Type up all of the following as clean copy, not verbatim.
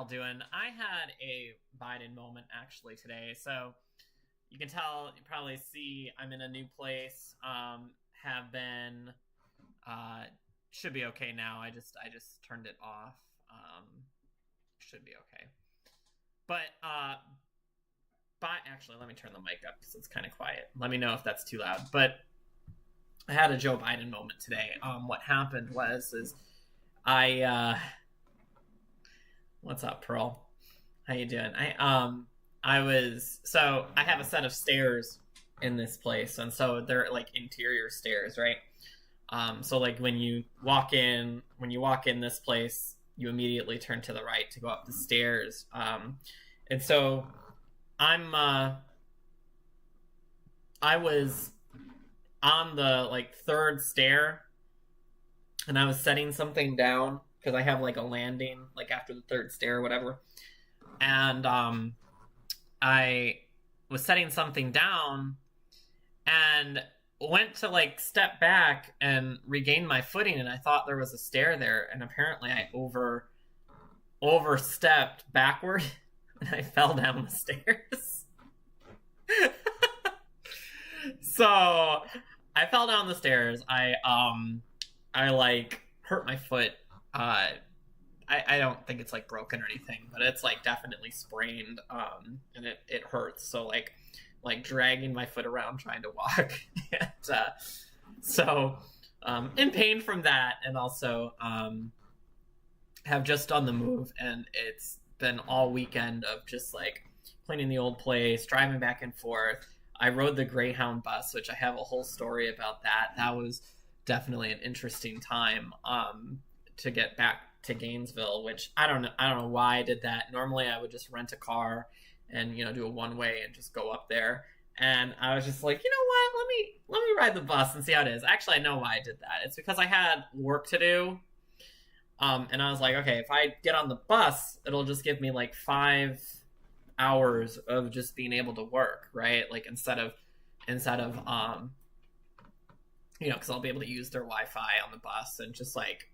y'all doing? I had a Biden moment actually today. So you can tell, you probably see I'm in a new place. Have been, uh, should be okay now. I just turned it off. Should be okay. But actually, let me turn the mic up because it's kind of quiet. Let me know if that's too loud. But I had a Joe Biden moment today. What happened is I what's up, Pearl? How you doing? I have a set of stairs in this place, and so they're like interior stairs, right? So like when you walk in this place, you immediately turn to the right to go up the stairs. And so I was on the like third stair, and I was setting something down because I have like a landing like after the third stair or whatever. And I was setting something down and went to like step back and regain my footing, and I thought there was a stair there, and apparently I overstepped backward and I fell down the stairs. So I fell down the stairs. I like hurt my foot. I don't think it's like broken or anything, but it's like definitely sprained, and it hurts. So like dragging my foot around trying to walk. And, so in pain from that, and also have just done the move, and it's been all weekend of just like cleaning the old place, driving back and forth. I rode the Greyhound bus, which I have a whole story about that. That was definitely an interesting time to get back to Gainesville, which I don't know why I did that. Normally I would just rent a car and do a one way and just go up there. And I was just like, you know what? Let me ride the bus and see how it is. Actually, I know why I did that. It's because I had work to do. And I was like, okay, if I get on the bus, it'll just give me like 5 hours of just being able to work, right? Like instead of because I'll be able to use their Wi-Fi on the bus and just like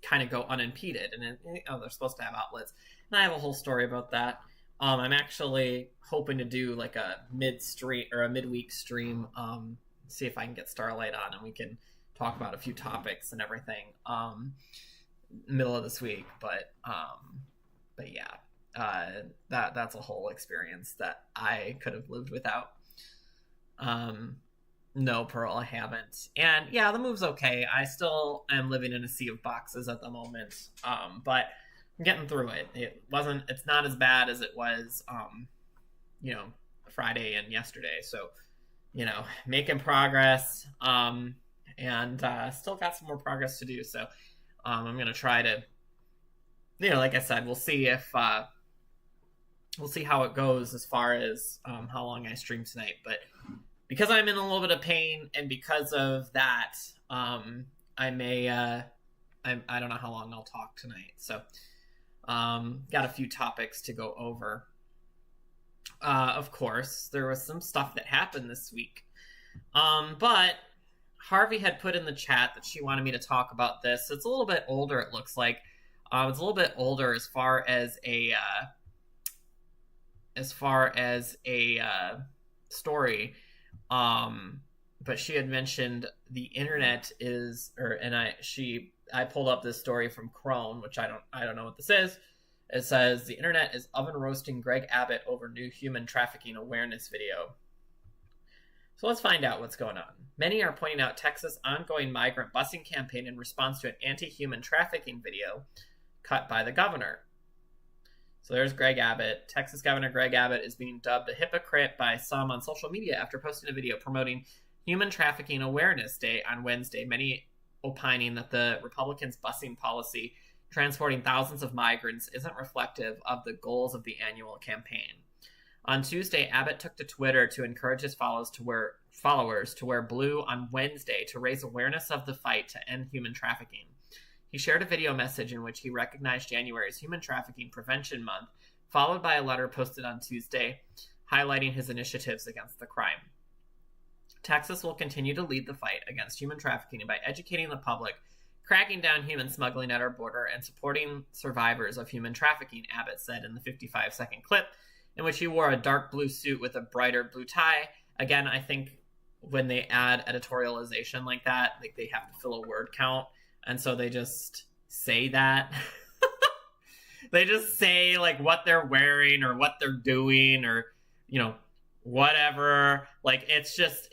kind of go unimpeded. And then, they're supposed to have outlets, and I have a whole story about that. I'm actually hoping to do like a midweek stream, see if I can get Starlight on and we can talk about a few topics and everything middle of this week. But yeah, that's a whole experience that I could have lived without. No, Pearl, I haven't. And yeah, the move's okay. I still am living in a sea of boxes at the moment. But I'm getting through it. It's not as bad as it was, Friday and yesterday. So, making progress. And still got some more progress to do. So, I'm going to try to, like I said, we'll see how it goes as far as how long I stream tonight. But because I'm in a little bit of pain, and because of that, I may, I don't know how long I'll talk tonight. So, got a few topics to go over. Of course, there was some stuff that happened this week. But Harvey had put in the chat that she wanted me to talk about this. It's a little bit older, it looks like. It's a little bit older as far as a story. But she had mentioned the internet I pulled up this story from Crone, which I don't know what this is. It says the internet is oven roasting Greg Abbott over new human trafficking awareness video. So let's find out what's going on. Many are pointing out Texas' ongoing migrant busing campaign in response to an anti-human trafficking video cut by the governor. So there's Greg Abbott. Texas Governor Greg Abbott is being dubbed a hypocrite by some on social media after posting a video promoting Human Trafficking Awareness Day on Wednesday, many opining that the Republicans' busing policy transporting thousands of migrants isn't reflective of the goals of the annual campaign. On Tuesday, Abbott took to Twitter to encourage his followers to wear blue on Wednesday to raise awareness of the fight to end human trafficking. He shared a video message in which he recognized January as Human Trafficking Prevention Month, followed by a letter posted on Tuesday highlighting his initiatives against the crime. Texas will continue to lead the fight against human trafficking by educating the public, cracking down human smuggling at our border and supporting survivors of human trafficking, Abbott said in the 55-second clip, in which he wore a dark blue suit with a brighter blue tie. Again, I think when they add editorialization like that, like they have to fill a word count, and so they just say that. They just say like what they're wearing or what they're doing or, you know, whatever. Like it's just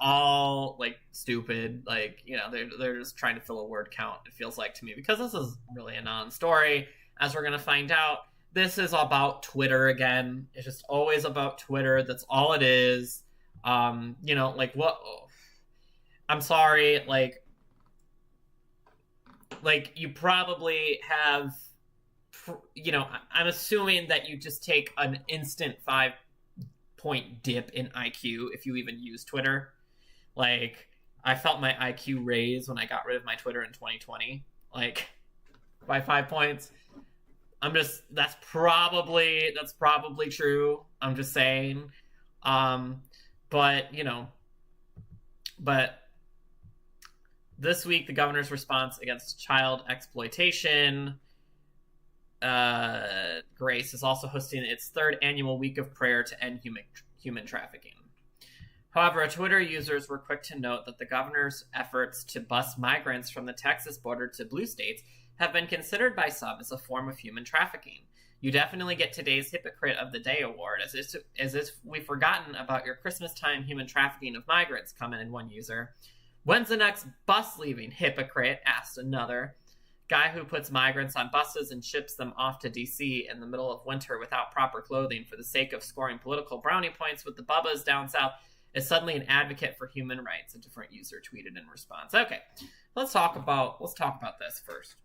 all like stupid. Like, you know, they're just trying to fill a word count, it feels like to me, because this is really a non-story, as we're gonna find out. This is about Twitter again. It's just always about Twitter. That's all it is. You know, like what? I'm sorry. Like you probably have, you know, I'm assuming that you just take an instant 5-point dip in IQ if you even use Twitter. Like, I felt my IQ raise when I got rid of my Twitter in 2020, like by 5 points. That's probably true. I'm just saying. But, you know, this week, the governor's response against child exploitation. Grace is also hosting its 3rd annual week of prayer to end human trafficking. However, Twitter users were quick to note that the governor's efforts to bus migrants from the Texas border to blue states have been considered by some as a form of human trafficking. You definitely get today's Hypocrite of the Day award, as if we've forgotten about your Christmas time human trafficking of migrants, commented one user. When's the next bus leaving, hypocrite? Asked another. Guy who puts migrants on buses and ships them off to D.C. in the middle of winter without proper clothing for the sake of scoring political brownie points with the bubbas down south is suddenly an advocate for human rights, a different user tweeted in response. Okay, let's talk about this first.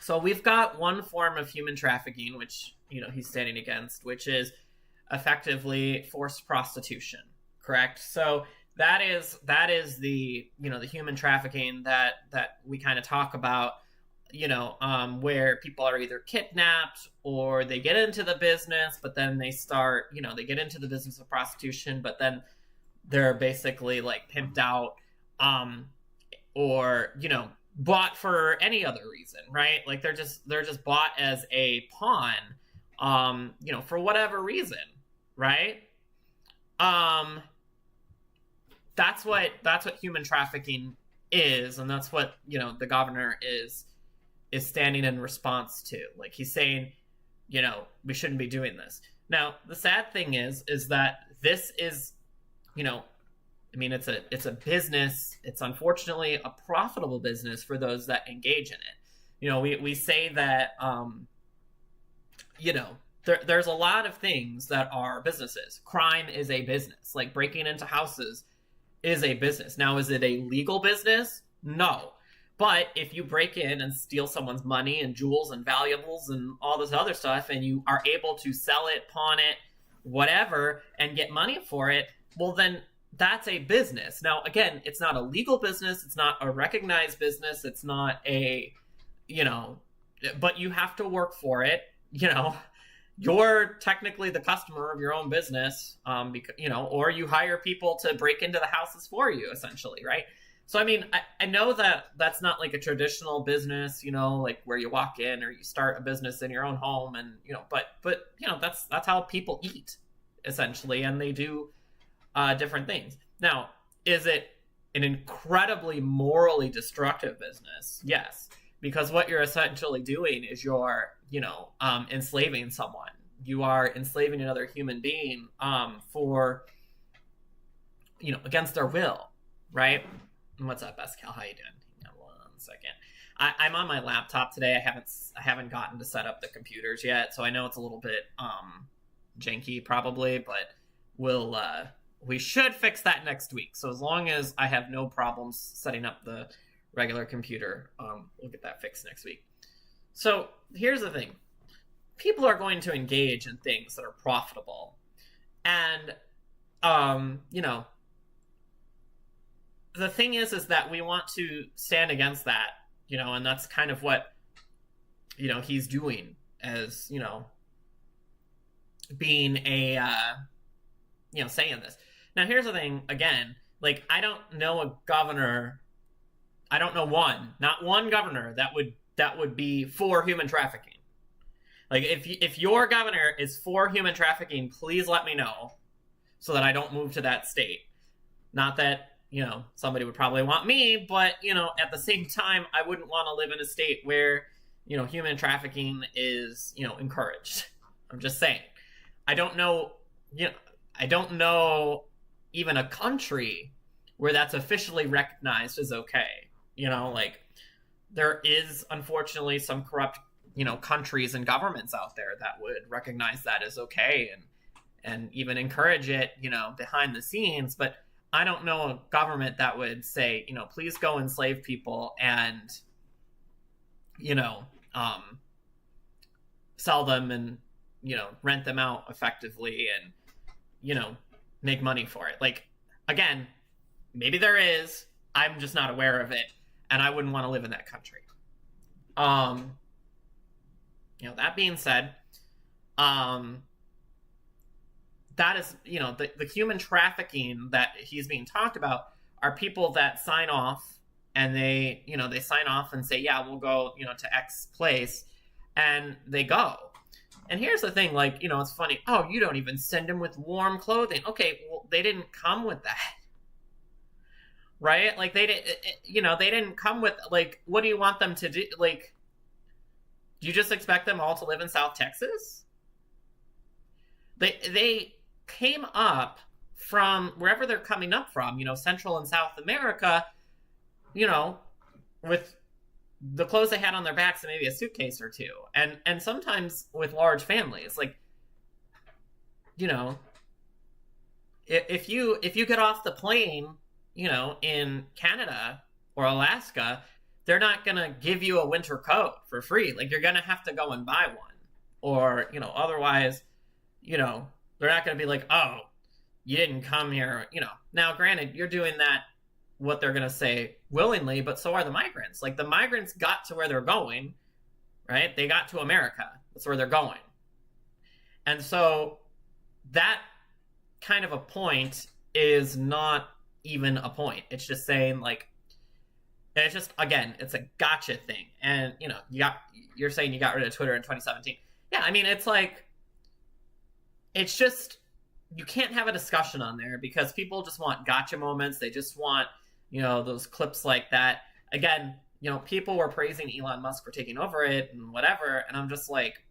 So we've got one form of human trafficking, which, you know, he's standing against, which is effectively forced prostitution, correct? So that is the, you know, the human trafficking that we kind of talk about, you know, where people are either kidnapped or they get into the business, but then they start, you know, they get into the business of prostitution, but then they're basically like pimped out, or, you know, bought for any other reason, right? Like they're just bought as a pawn, you know, for whatever reason, right? That's what human trafficking is, and that's what, you know, the governor is standing in response to. Like, he's saying, you know, we shouldn't be doing this. Now, the sad thing is that this is, you know, I mean, it's a business. It's unfortunately a profitable business for those that engage in it. You know, we say that, you know, there's a lot of things that are businesses. Crime is a business. Like breaking into houses is a business. Now, is it a legal business? No. But if you break in and steal someone's money and jewels and valuables and all this other stuff, and you are able to sell it, pawn it, whatever, and get money for it, well, then that's a business. Now, again, it's not a legal business. It's not a recognized business. It's not a, you know, but you have to work for it. You know, you're technically the customer of your own business, because, you know, or you hire people to break into the houses for you, essentially, right? So, I mean, I know that that's not like a traditional business, you know, like where you walk in or you start a business in your own home, and, you know, but you know, that's how people eat, essentially, and they do different things. Now, is it an incredibly morally destructive business? Yes, because what you're essentially doing is you're, you know, enslaving someone. You are enslaving another human being for, you know, against their will, right? What's up, Escal? How you doing? Hang on 1 second. I'm on my laptop today. I haven't gotten to set up the computers yet, so I know it's a little bit janky probably, but we should fix that next week. So as long as I have no problems setting up the regular computer, we'll get that fixed next week. So here's the thing. People are going to engage in things that are profitable. And, you know, the thing is that we want to stand against that, you know, and that's kind of what, you know, he's doing as, you know, being a, you know, saying this. Now, here's the thing, again, like, I don't know a governor I don't know not one governor that would be for human trafficking. Like, if your governor is for human trafficking, please let me know so that I don't move to that state. Not that, somebody would probably want me, but, at the same time, I wouldn't want to live in a state where, human trafficking is, encouraged. I'm just saying. I don't know even a country where that's officially recognized as okay. There is, unfortunately, some corrupt countries and governments out there that would recognize that as okay and even encourage it, behind the scenes. But I don't know a government that would say, please go enslave people and, sell them and, rent them out effectively and, make money for it. Like, again, maybe there is, I'm just not aware of it, and I wouldn't want to live in that country. That being said, that is, the human trafficking that he's being talked about are people that sign off and they sign off and say, yeah, we'll go, to X place, and they go. And here's the thing, like, it's funny. Oh, you don't even send them with warm clothing. Okay, well, they didn't come with that. Right? Like, they didn't come with, like, what do you want them to do? Like, do you just expect them all to live in South Texas? They came up from wherever they're coming up from, Central and South America, with the clothes they had on their backs and maybe a suitcase or two. And sometimes with large families. Like, if you get off the plane, in Canada or Alaska, they're not going to give you a winter coat for free. Like, you're going to have to go and buy one. Or, otherwise, they're not going to be like, oh, you didn't come here. Now, granted, you're doing that, what they're going to say, willingly, but so are the migrants. Like, the migrants got to where they're going, right? They got to America. That's where they're going. And so that kind of a point is not even a point. It's just saying, like, it's just, again, it's a gotcha thing. And, you're saying you got rid of Twitter in 2017. Yeah, I mean, it's like, it's just, you can't have a discussion on there because people just want gotcha moments. They just want, those clips like that. Again, people were praising Elon Musk for taking over it and whatever. And I'm just like,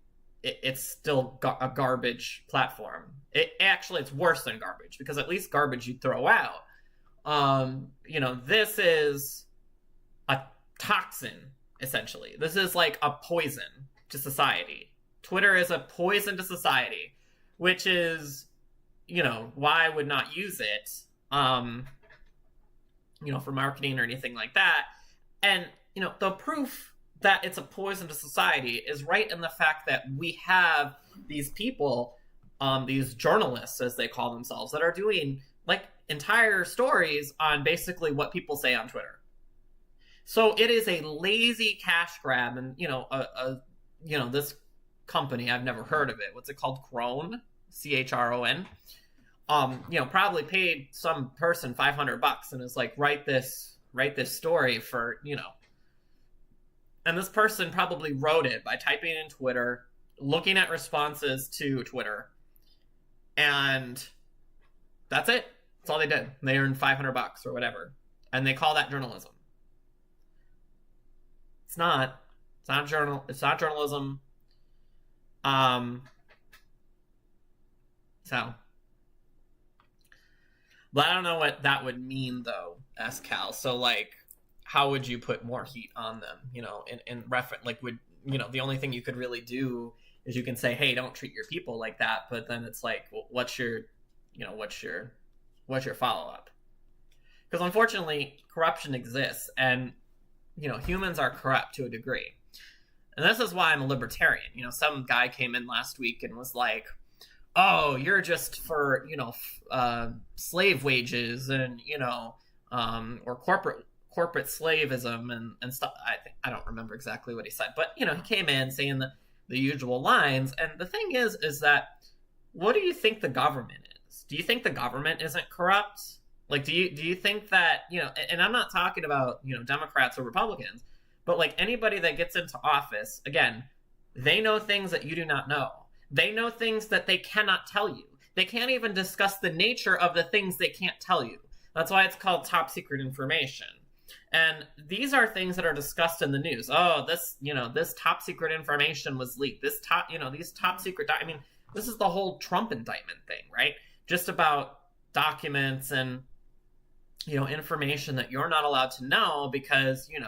it's still a garbage platform. It's worse than garbage because at least garbage you throw out. This is a toxin, essentially. This is like a poison to society. Twitter is a poison to society, which is, why I would not use it, for marketing or anything like that. And, the proof that it's a poison to society is right in the fact that we have these people, these journalists, as they call themselves, that are doing, like, entire stories on basically what people say on Twitter. So it is a lazy cash grab, and this company, I've never heard of it. What's it called? Chron, CHRON. Probably paid some person $500 and is like, write this story for, and this person probably wrote it by typing in Twitter, looking at responses to Twitter, and that's it. That's all they did. They earned $500 or whatever, and they call that journalism. It's not journalism. But I don't know what that would mean, though, Cal. So, like, how would you put more heat on them? In reference, like, the only thing you could really do is you can say, hey, don't treat your people like that. But then it's like, well, what's your follow up? Because unfortunately, corruption exists, and humans are corrupt to a degree. And this is why I'm a libertarian. Some guy came in last week and was like, oh, you're just for, slave wages and, or corporate slavism and stuff. I don't remember exactly what he said, but, he came in saying the usual lines. And the thing is that, what do you think the government is? Do you think the government isn't corrupt? Like, do you think that, and I'm not talking about, Democrats or Republicans, but like anybody that gets into office, again, they know things that you do not know. They know things that they cannot tell you. They can't even discuss the nature of the things they can't tell you. That's why it's called top secret information. And these are things that are discussed in the news. Oh, this top secret information was leaked. These top secret, this is the whole Trump indictment thing, right? Just about documents and, information that you're not allowed to know because, you're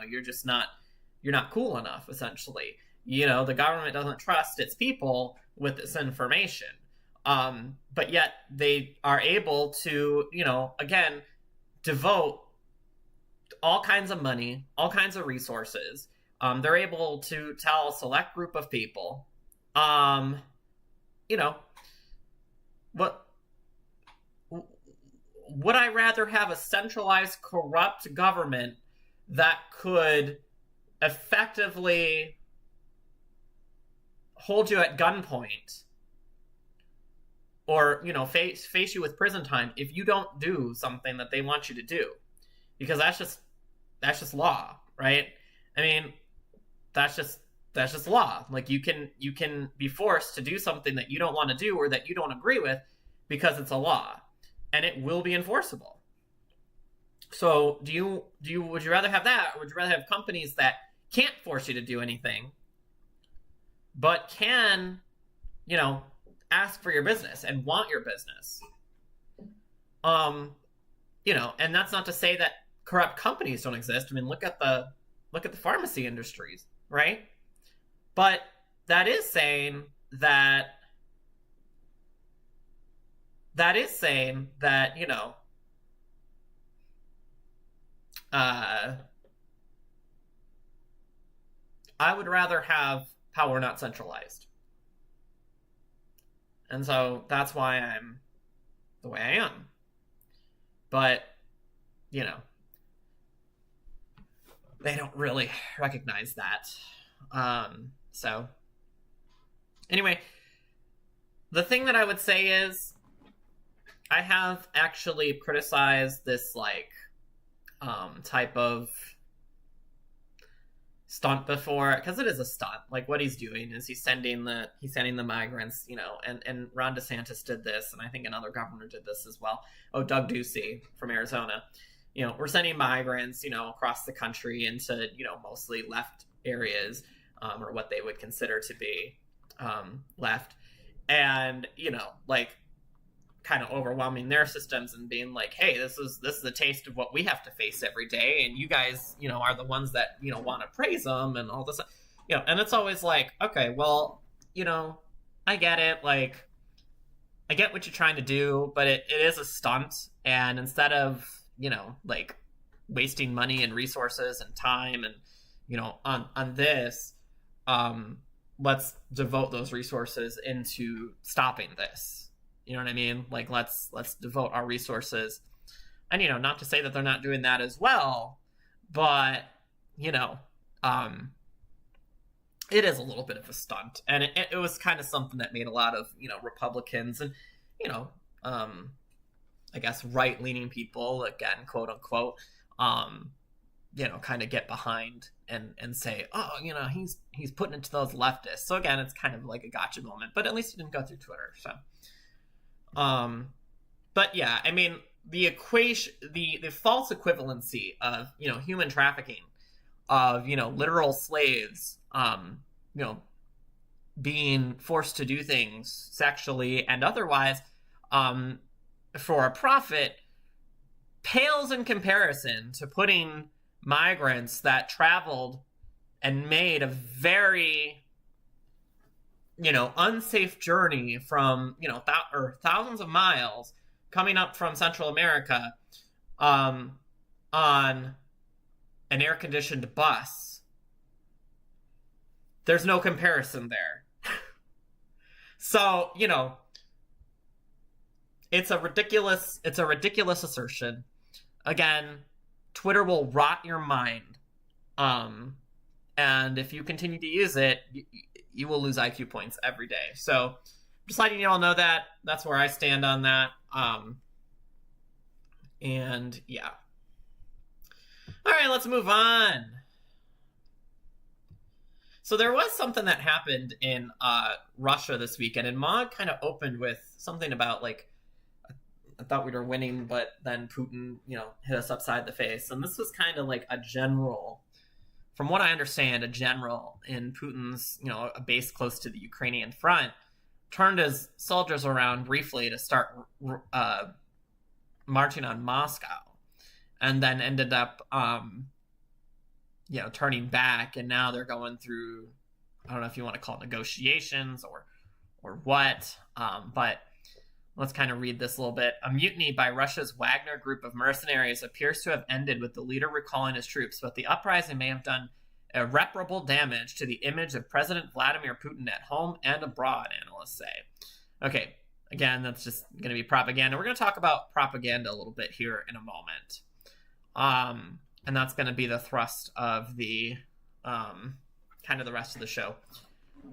not cool enough, essentially. The government doesn't trust its people with this information. But yet they are able to, again, devote all kinds of money, all kinds of resources. They're able to tell a select group of people, what would I rather have a centralized, corrupt government that could effectively hold you at gunpoint or, face you with prison time if you don't do something that they want you to do? Because that's just law, right? I mean, that's just law. Like, you can be forced to do something that you don't want to do or that you don't agree with because it's a law, and it will be enforceable. So would you rather have that, or would you rather have companies that can't force you to do anything but can, ask for your business and want your business? And that's not to say that corrupt companies don't exist. I mean, look at the pharmacy industries, right? But that is saying that I would rather have power not centralized. And so that's why I'm the way I am. But, they don't really recognize that. So, anyway, the thing that I would say is I have actually criticized this, type of stunt before, because it is a stunt. Like, what he's doing is he's sending the migrants, and Ron DeSantis did this, and I think another governor did this as well. Oh, Doug Ducey from Arizona. We're sending migrants, across the country into, mostly left areas, or what they would consider to be left, and kind of overwhelming their systems and being like, hey, this is the taste of what we have to face every day, and you guys, are the ones that, want to praise them and all this, and it's always like, okay, well, I get it, like, I get what you're trying to do, but it is a stunt, and instead of, wasting money and resources and time and, on this, let's devote those resources into stopping this. You know what I mean? Like, let's devote our resources. And, not to say that they're not doing that as well, but, it is a little bit of a stunt. And it was kind of something that made a lot of, Republicans and, I guess right-leaning people, again, quote unquote, kind of get behind and say, oh, he's putting it to those leftists. So again, it's kind of like a gotcha moment, but at least it didn't go through Twitter. So, but yeah, I mean, the equation, the false equivalency of, human trafficking, of, literal slaves, being forced to do things sexually and otherwise, for a profit, pales in comparison to putting migrants that traveled and made a very, unsafe journey from, thousands of miles coming up from Central America, on an air-conditioned bus. There's no comparison there. So, it's a ridiculous assertion. Again, Twitter will rot your mind. And if you continue to use it, you will lose IQ points every day. So just letting you all know that that's where I stand on that. And yeah. All right, let's move on. So there was something that happened in Russia this weekend, and Mog kind of opened with something about, like, I thought we were winning, but then Putin, hit us upside the face. And this was kind of like a general, from what I understand, a general in Putin's, a base close to the Ukrainian front, turned his soldiers around briefly to start marching on Moscow, and then ended up turning back, and now they're going through, I don't know if you want to call it negotiations or what, but let's kind of read this a little bit. A mutiny by Russia's Wagner group of mercenaries appears to have ended with the leader recalling his troops, but the uprising may have done irreparable damage to the image of President Vladimir Putin at home and abroad, analysts say. Okay, again, that's just going to be propaganda. We're going to talk about propaganda a little bit here in a moment. And that's going to be the thrust of the kind of the rest of the show.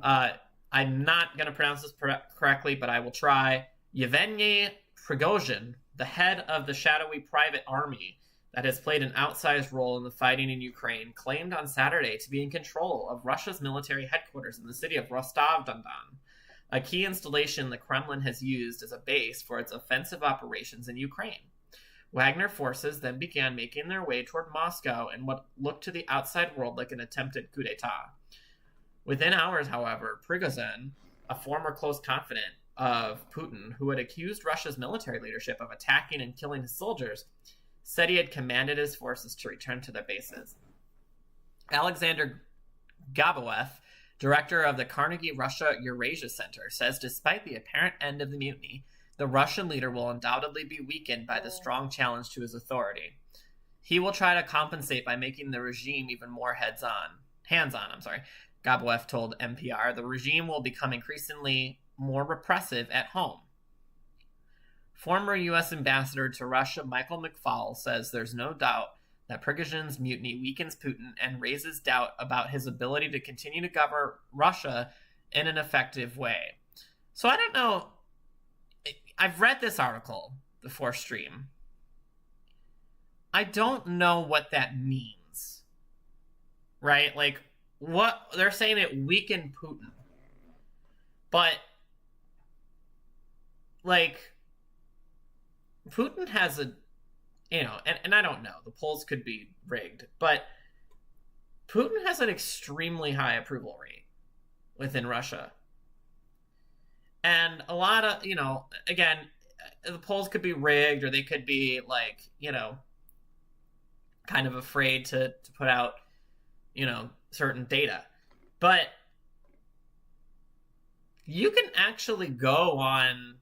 I'm not going to pronounce this correctly, but I will try. Yevgeny Prigozhin, the head of the shadowy private army that has played an outsized role in the fighting in Ukraine, claimed on Saturday to be in control of Russia's military headquarters in the city of Rostov-on-Don, a key installation the Kremlin has used as a base for its offensive operations in Ukraine. Wagner forces then began making their way toward Moscow in what looked to the outside world like an attempted coup d'etat. Within hours, however, Prigozhin, a former close confidant of Putin, who had accused Russia's military leadership of attacking and killing his soldiers, said he had commanded his forces to return to their bases. Alexander Gaboev, director of the Carnegie Russia Eurasia Center, says despite the apparent end of the mutiny, the Russian leader will undoubtedly be weakened by the strong challenge to his authority. He will try to compensate by making the regime even more hands-on. Gaboev told NPR. The regime will become increasingly more repressive at home. Former U.S. Ambassador to Russia Michael McFaul says there's no doubt that Prigozhin's mutiny weakens Putin and raises doubt about his ability to continue to govern Russia in an effective way. So I don't know. I've read this article before stream. I don't know what that means. Right? Like, what they're saying, it weakened Putin. But, like, Putin has a, and I don't know, the polls could be rigged, but Putin has an extremely high approval rate within Russia. And a lot of, again, the polls could be rigged, or they could be, like, kind of afraid to put out, certain data. But you can actually go on,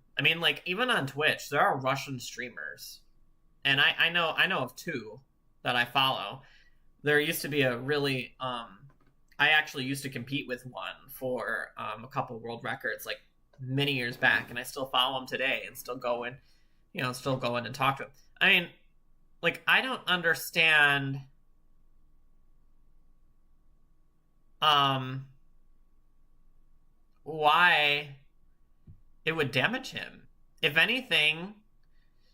even on Twitch, there are Russian streamers. And I know of two that I follow. There used to be a really, I actually used to compete with one for a couple world records, like, many years back, and I still follow him today and still go in and talk to him. I don't understand why it would damage him. If anything,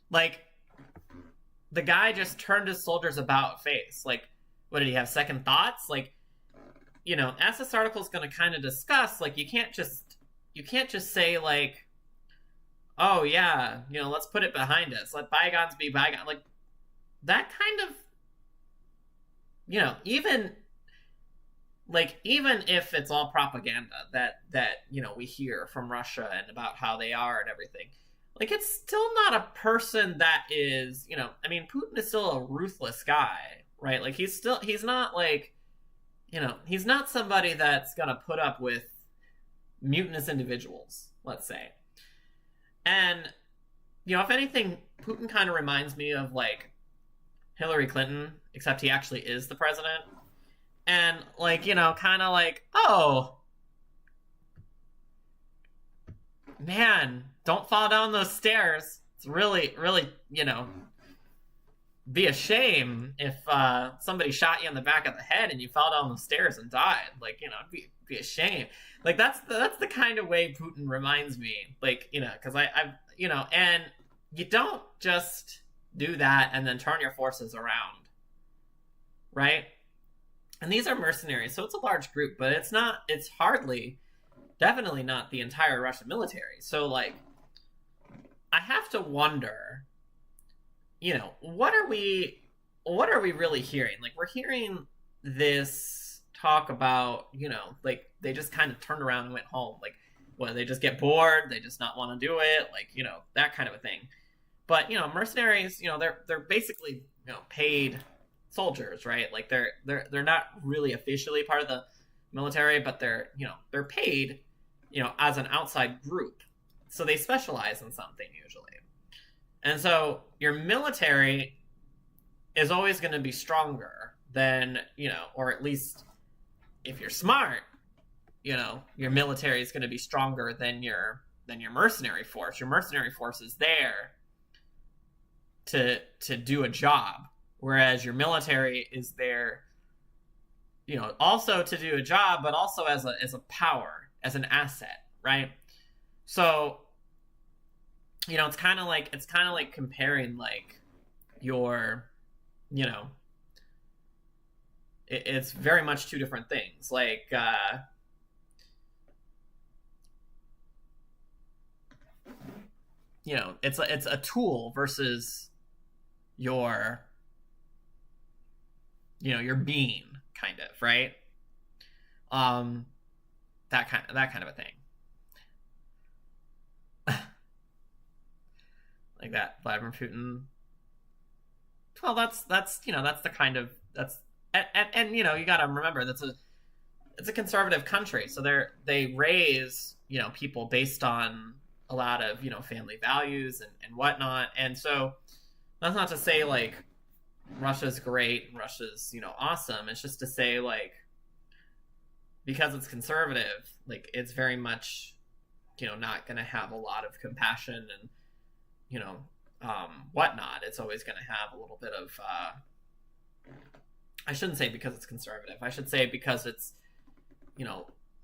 like, the guy just turned his soldiers about face. Like, what, did he have second thoughts? Like, as this article is going to kind of discuss, like, you can't just say, like, oh yeah, let's put it behind us, let bygones be bygones. Like, that kind of, even if it's all propaganda that we hear from Russia and about how they are and everything, like, it's still not a person that is, Putin is still a ruthless guy, right? Like, he's not like, he's not somebody that's gonna put up with mutinous individuals, let's say. And, if anything, Putin kind of reminds me of, like, Hillary Clinton, except he actually is the president. And, like, kind of like, oh, man, don't fall down those stairs. It's really, really, be a shame if somebody shot you in the back of the head and you fell down the stairs and died. Like, it'd be a shame. Like, that's the kind of way Putin reminds me. Like, because I've, and you don't just, do that, and then turn your forces around, right? And these are mercenaries, so it's a large group, but it's definitely not the entire Russian military. So, like, I have to wonder, what are we really hearing? Like, we're hearing this talk about, like, they just kind of turned around and went home. Like, well, they just get bored, they just not want to do it, like, that kind of a thing. But, mercenaries, they're basically, paid soldiers, right? Like, they're not really officially part of the military, but they're paid, as an outside group. So they specialize in something usually. And so your military is always going to be stronger than, or at least if you're smart, your military is going to be stronger than your mercenary force. Your mercenary force is there to do a job, whereas your military is there, also to do a job, but also as a power, as an asset, right? So, it's kind of like comparing, like, your, it's very much two different things. Like, it's a tool versus your being, kind of, right? That kind of a thing. Like that, Vladimir Putin. Well, that's the kind of, that's, and you got to remember it's a conservative country, so they raise people based on a lot of family values and whatnot, and so that's not to say like Russia's great, Russia's awesome. It's just to say, like, because it's conservative, like, it's very much not going to have a lot of compassion and whatnot. It's always going to have a little bit of I shouldn't say because it's conservative, I should say because it's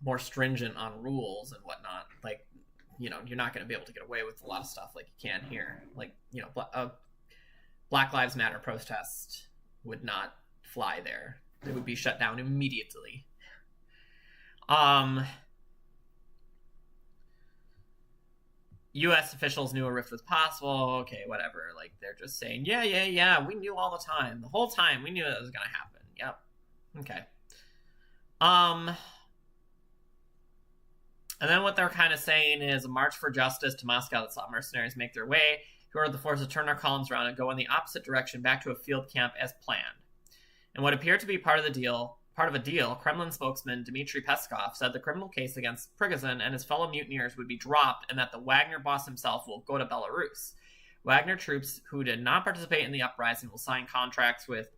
more stringent on rules and whatnot. Like, you're not going to be able to get away with a lot of stuff like you can here. Like, Black Lives Matter protest would not fly there. It would be shut down immediately. U.S. officials knew a rift was possible. Okay, whatever. Like, they're just saying, yeah, we knew all the time. The whole time, we knew that was going to happen. Yep. Okay. And then what they're kind of saying is a march for justice to Moscow that saw mercenaries make their way, who ordered the forces to turn their columns around and go in the opposite direction back to a field camp as planned. And what appeared to be part of a deal, Kremlin spokesman Dmitry Peskov said the criminal case against Prigozhin and his fellow mutineers would be dropped and that the Wagner boss himself will go to Belarus. Wagner troops who did not participate in the uprising will sign contracts with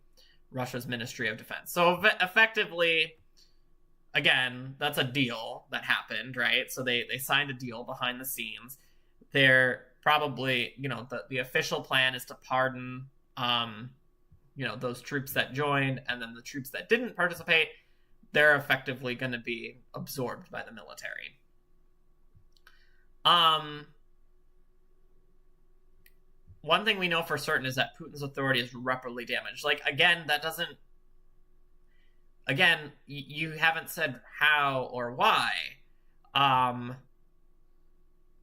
Russia's Ministry of Defense. So effectively, again, that's a deal that happened, right? So they signed a deal behind the scenes. They're probably, the official plan is to pardon those troops that joined, and then the troops that didn't participate, they're effectively going to be absorbed by the military. One thing we know for certain is that Putin's authority is irreparably damaged. Like, again, you haven't said how or why.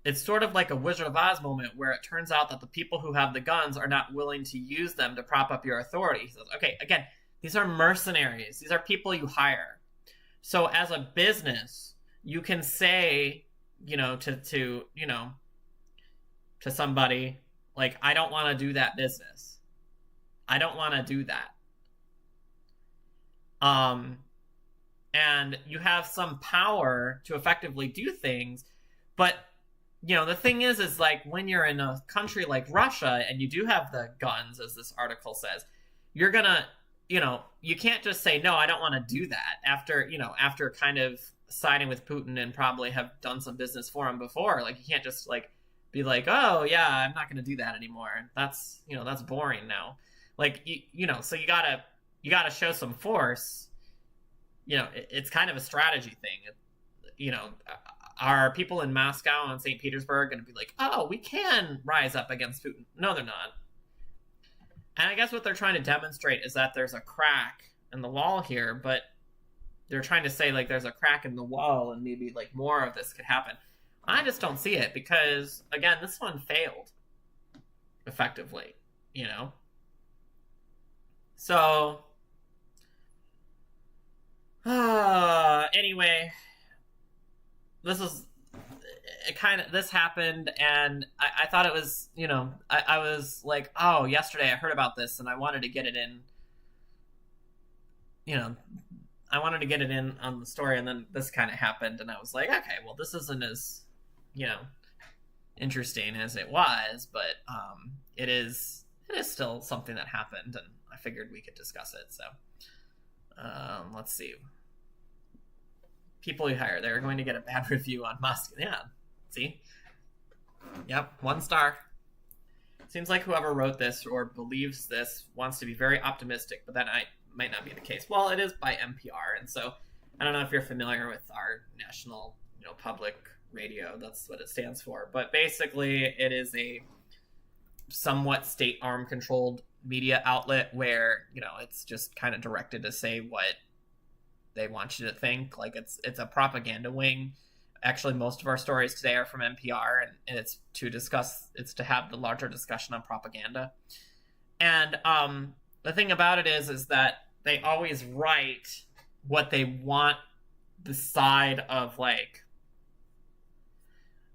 It's sort of like a Wizard of Oz moment where it turns out that the people who have the guns are not willing to use them to prop up your authority. He says, okay, again, these are mercenaries. These are people you hire. So as a business, you can say, to somebody, like, I don't want to do that business. I don't want to do that. And you have some power to effectively do things, but the thing is like, when you're in a country like Russia and you do have the guns, as this article says, you're gonna, you can't just say, no, I don't want to do that after kind of siding with Putin and probably have done some business for him before. Like, you can't just like be like, oh yeah, I'm not going to do that anymore. That's, that's boring now. Like, so you gotta show some force. It's kind of a strategy thing. Are people in Moscow and St. Petersburg going to be like, oh, we can rise up against Putin? No, they're not. And I guess what they're trying to demonstrate is that there's a crack in the wall here, but they're trying to say like there's a crack in the wall and maybe like more of this could happen. I just don't see it because again, this one failed effectively, you know? So anyway, this happened and I thought it was, you know, I was like, oh, yesterday I heard about this and I wanted to get it in, you know, I wanted to get it in on the story, and then this kind of happened and I was like, okay, well, this isn't as, you know, interesting as it was, but it is still something that happened and I figured we could discuss it. So let's see. People you hire, they're going to get a bad review on Musk. Yeah, see? Yep, 1 star. Seems like whoever wrote this or believes this wants to be very optimistic, but that might not be the case. Well, it is by NPR, and so I don't know if you're familiar with our national, you know, public radio. That's what it stands for. But basically, it is a somewhat state arm controlled media outlet where, you know, it's just kind of directed to say what they want you to think. Like it's a propaganda wing. Actually, most of our stories today are from NPR, and it's to have the larger discussion on propaganda. And the thing about it is that they always write what they want the side of, like,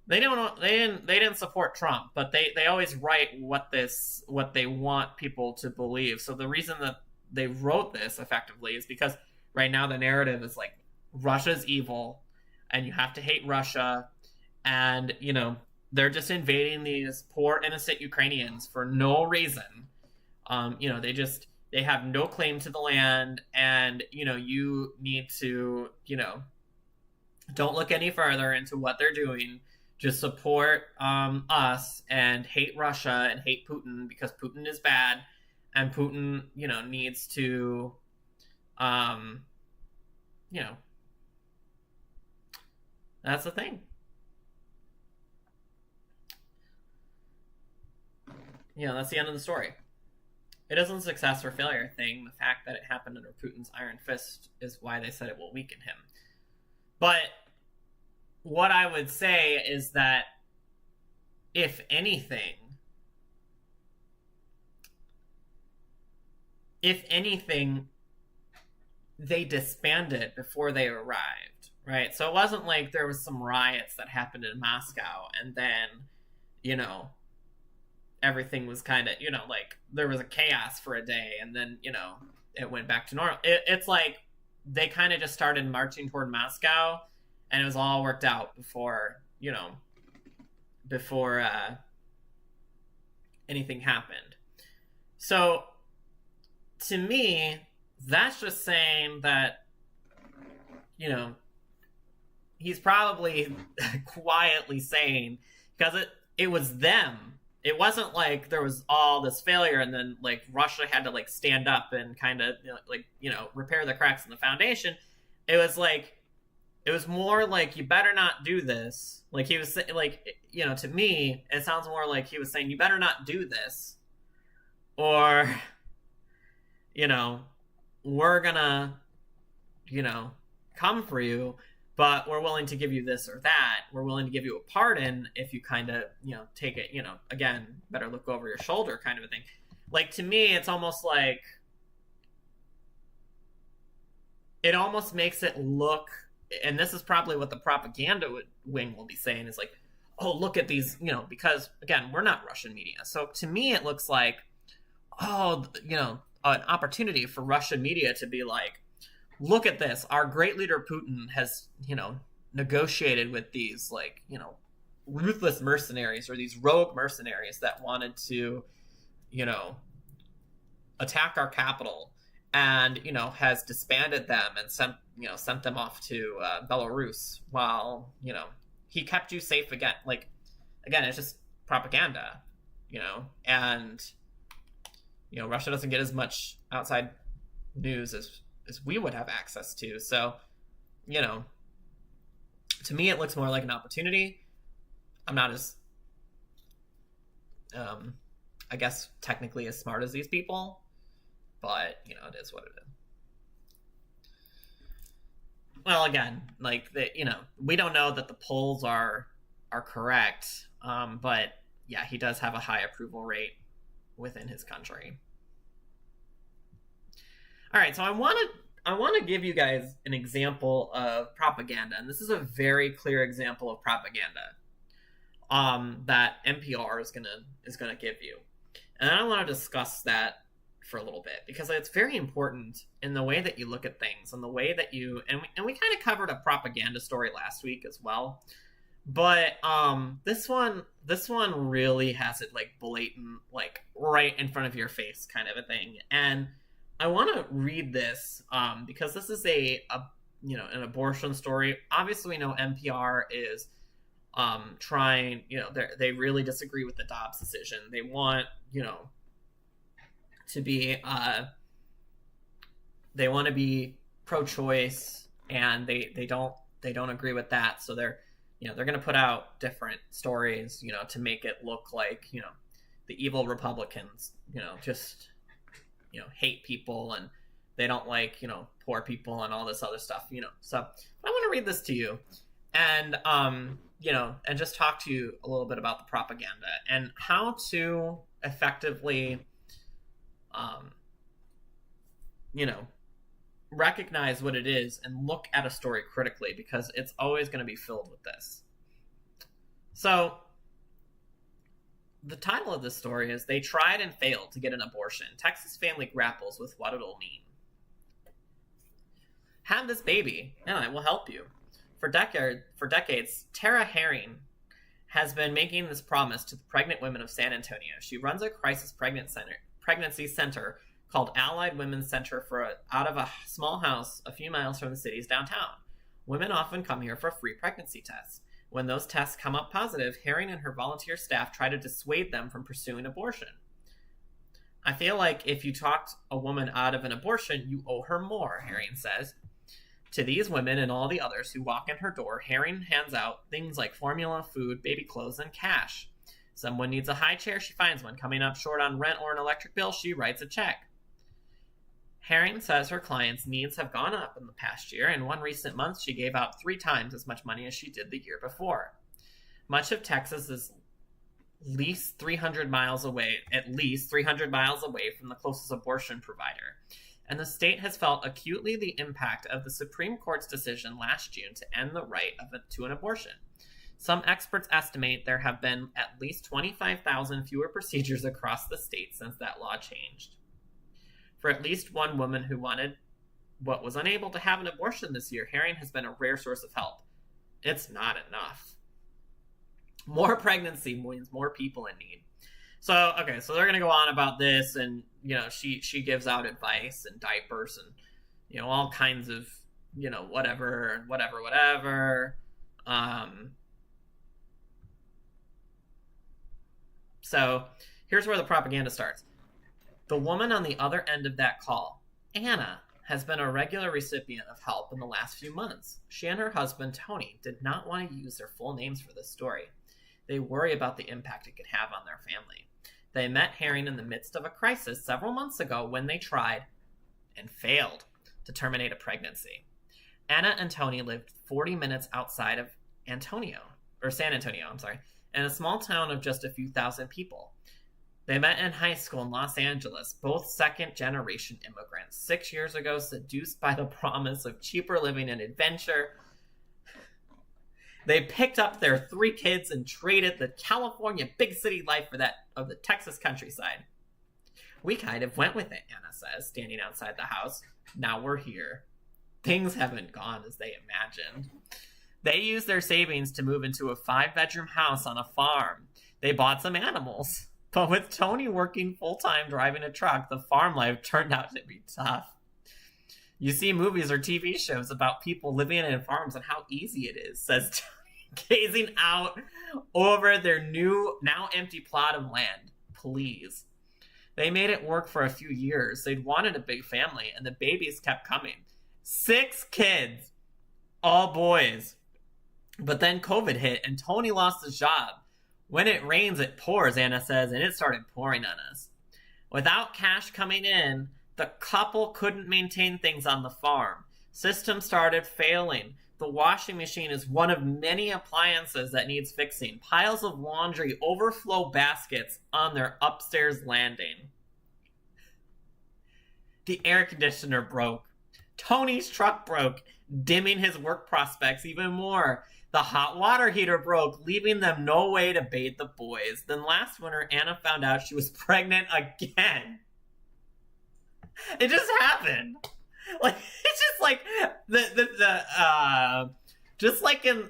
they didn't support Trump, but they always write what they want people to believe. So the reason that they wrote this effectively is because right now the narrative is like Russia's evil and you have to hate Russia, and, you know, they're just invading these poor innocent Ukrainians for no reason. You know, they have no claim to the land, and, you know, you need to, you know, don't look any further into what they're doing. Just support us and hate Russia and hate Putin because Putin is bad, and Putin, you know, needs to, you know, that's the thing. You know, that's the end of the story. It isn't a success or failure thing. The fact that it happened under Putin's iron fist is why they said it will weaken him. But what I would say is that, if anything, they disbanded before they arrived, right? So it wasn't like there was some riots that happened in Moscow and then, you know, everything was kind of, you know, like there was a chaos for a day and then, you know, it went back to normal. It's like they kind of just started marching toward Moscow and it was all worked out before, you know, before anything happened. So to me, that's just saying that, you know, he's probably quietly saying, because it was them. It wasn't like there was all this failure and then like Russia had to like stand up and kind of, you know, like, you know, repair the cracks in the foundation. It was like, it was more like, you better not do this. Like he was like, you know, to me, it sounds more like he was saying, you better not do this, or, you know, we're gonna, you know, come for you, but we're willing to give you this or that. We're willing to give you a pardon if you kind of, you know, take it, you know, again, better look over your shoulder kind of a thing. Like, to me, it's almost like, it almost makes it look, and this is probably what the propaganda wing will be saying, is like, oh, look at these, you know, because, again, we're not Russian media. So to me, it looks like, oh, you know, an opportunity for Russian media to be like, look at this. Our great leader Putin has, you know, negotiated with these, like, you know, ruthless mercenaries or these rogue mercenaries that wanted to, you know, attack our capital, and, you know, has disbanded them and sent them off to Belarus while, you know, he kept you safe again. Like, again, it's just propaganda, you know, and, you know, Russia doesn't get as much outside news as we would have access to. So, you know, to me, it looks more like an opportunity. I'm not as I guess, technically as smart as these people. But, you know, it is what it is. Well, again, like, you know, we don't know that the polls are correct. But, yeah, he does have a high approval rate within his country. All right, so I want to give you guys an example of propaganda, and this is a very clear example of propaganda that NPR is gonna give you, and I want to discuss that for a little bit because it's very important in the way that you look at things and the way that you and we kind of covered a propaganda story last week as well, but this one really has it like blatant, like right in front of your face kind of a thing, and I want to read this because this is a you know, an abortion story. Obviously, we know NPR is trying, you know, they really disagree with the Dobbs decision. They want, you know, to be they want to be pro-choice, and they don't agree with that. So they're going to put out different stories, you know, to make it look like, you know, the evil Republicans, you know, just, you know, hate people and they don't like, you know, poor people and all this other stuff, you know. So I want to read this to you and, you know, and just talk to you a little bit about the propaganda and how to effectively, you know, recognize what it is and look at a story critically, because it's always going to be filled with this. So the title of this story is "They Tried and Failed to Get an Abortion. Texas Family Grapples with What It'll Mean." Have this baby, and I will help you. For decades, Tara Herring has been making this promise to the pregnant women of San Antonio. She runs a crisis pregnancy center called Allied Women's Center out of a small house a few miles from the city's downtown. Women often come here for free pregnancy tests. When those tests come up positive, Herring and her volunteer staff try to dissuade them from pursuing abortion. I feel like if you talked a woman out of an abortion, you owe her more, Herring says. To these women and all the others who walk in her door, Herring hands out things like formula, food, baby clothes, and cash. Someone needs a high chair, she finds one. Coming up short on rent or an electric bill, she writes a check. Herring says her clients' needs have gone up in the past year. In one recent month, she gave out 3 times as much money as she did the year before. Much of Texas is at least 300 miles away from the closest abortion provider. And the state has felt acutely the impact of the Supreme Court's decision last June to end the right to an abortion. Some experts estimate there have been at least 25,000 fewer procedures across the state since that law changed. For at least one woman who wanted but was unable to have an abortion this year, Herring has been a rare source of help. It's not enough. More pregnancy means more people in need. So, okay, so they're going to go on about this, and, you know, she gives out advice and diapers and, you know, all kinds of, you know, whatever. So here's where the propaganda starts. The woman on the other end of that call, Anna, has been a regular recipient of help in the last few months. She and her husband, Tony, did not want to use their full names for this story. They worry about the impact it could have on their family. They met Herring in the midst of a crisis several months ago when they tried and failed to terminate a pregnancy. Anna and Tony lived 40 minutes outside of San Antonio, in a small town of just a few thousand people. They met in high school in Los Angeles, both second-generation immigrants, 6 years ago, seduced by the promise of cheaper living and adventure. They picked up their 3 kids and traded the California big city life for that of the Texas countryside. We kind of went with it, Anna says, standing outside the house. Now we're here. Things haven't gone as they imagined. They used their savings to move into a 5-bedroom house on a farm. They bought some animals. But with Tony working full-time driving a truck, the farm life turned out to be tough. You see movies or TV shows about people living in farms and how easy it is, says Tony, gazing out over their new, now empty plot of land. Please. They made it work for a few years. They'd wanted a big family, and the babies kept coming. 6 kids. All boys. But then COVID hit, and Tony lost his job. When it rains, it pours, Anna says, and it started pouring on us. Without cash coming in, the couple couldn't maintain things on the farm. Systems started failing. The washing machine is one of many appliances that needs fixing. Piles of laundry overflow baskets on their upstairs landing. The air conditioner broke. Tony's truck broke, dimming his work prospects even more. The hot water heater broke, leaving them no way to bathe the boys. Then last winter, Anna found out she was pregnant again. It just happened. Like, it's just like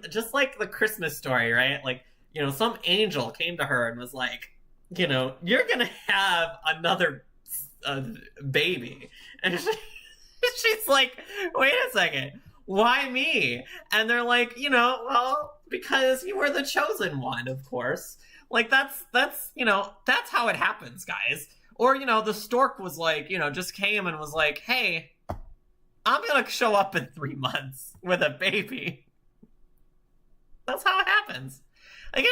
just like the Christmas Story, right? Like, you know, some angel came to her and was like, you know, you're gonna have another baby, and she's like, wait a second, why me? And they're like, you know, well, because you were the chosen one, of course. Like, that's you know, that's how it happens, guys. Or, you know, the stork was like, you know, just came and was like, hey, I'm gonna show up in 3 months with a baby. That's how it happens. Like,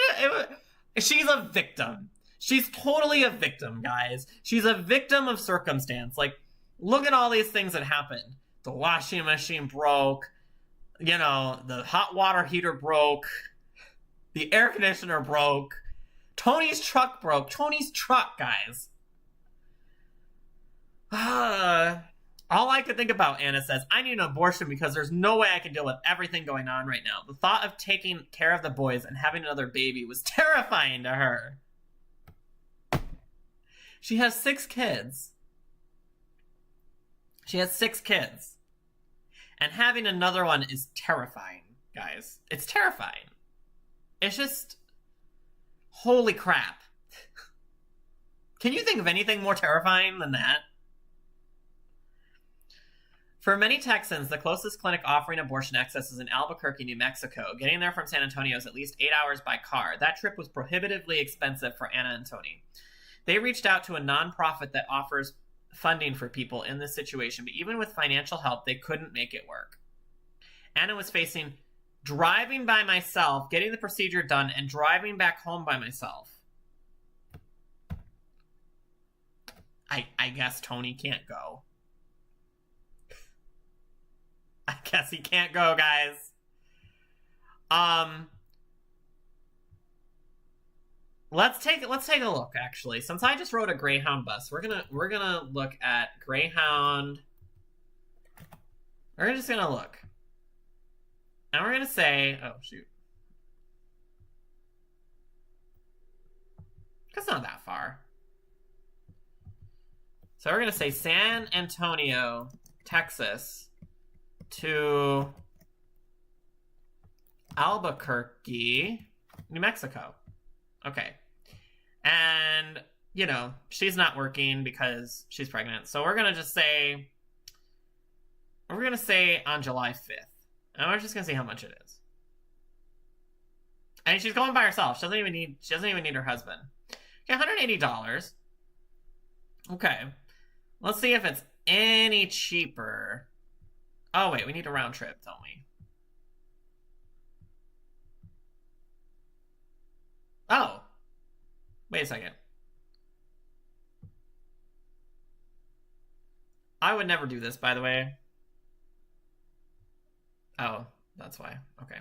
she's a victim. She's totally a victim, guys. She's a victim of circumstance. Like, look at all these things that happened. The washing machine broke. You know, the hot water heater broke. The air conditioner broke. Tony's truck broke. Tony's truck, guys. All I could think about, Anna says, I need an abortion because there's no way I can deal with everything going on right now. The thought of taking care of the boys and having another baby was terrifying to her. She has 6 kids. She has 6 kids. And having another one is terrifying, guys. It's terrifying. It's just... holy crap. Can you think of anything more terrifying than that? For many Texans, the closest clinic offering abortion access is in Albuquerque, New Mexico. Getting there from San Antonio is at least 8 hours by car. That trip was prohibitively expensive for Anna and Tony. They reached out to a nonprofit that offers funding for people in this situation, but even with financial help, they couldn't make it work. Anna was facing driving by myself, getting the procedure done, and driving back home by myself. I guess Tony can't go. I guess he can't go, guys. Let's take a look, actually. Since I just rode a Greyhound bus, we're gonna look at Greyhound. We're just gonna look. And we're gonna say, oh shoot. That's not that far. So we're gonna say San Antonio, Texas to Albuquerque, New Mexico. Okay. And, you know, she's not working because she's pregnant. So we're going to just say, we're going to say on July 5th. And we're just going to see how much it is. And she's going by herself. She doesn't even need her husband. Okay, $180. Okay. Let's see if it's any cheaper. Oh, wait, we need a round trip, don't we? Oh. Wait a second. I would never do this, by the way. Oh, that's why. Okay.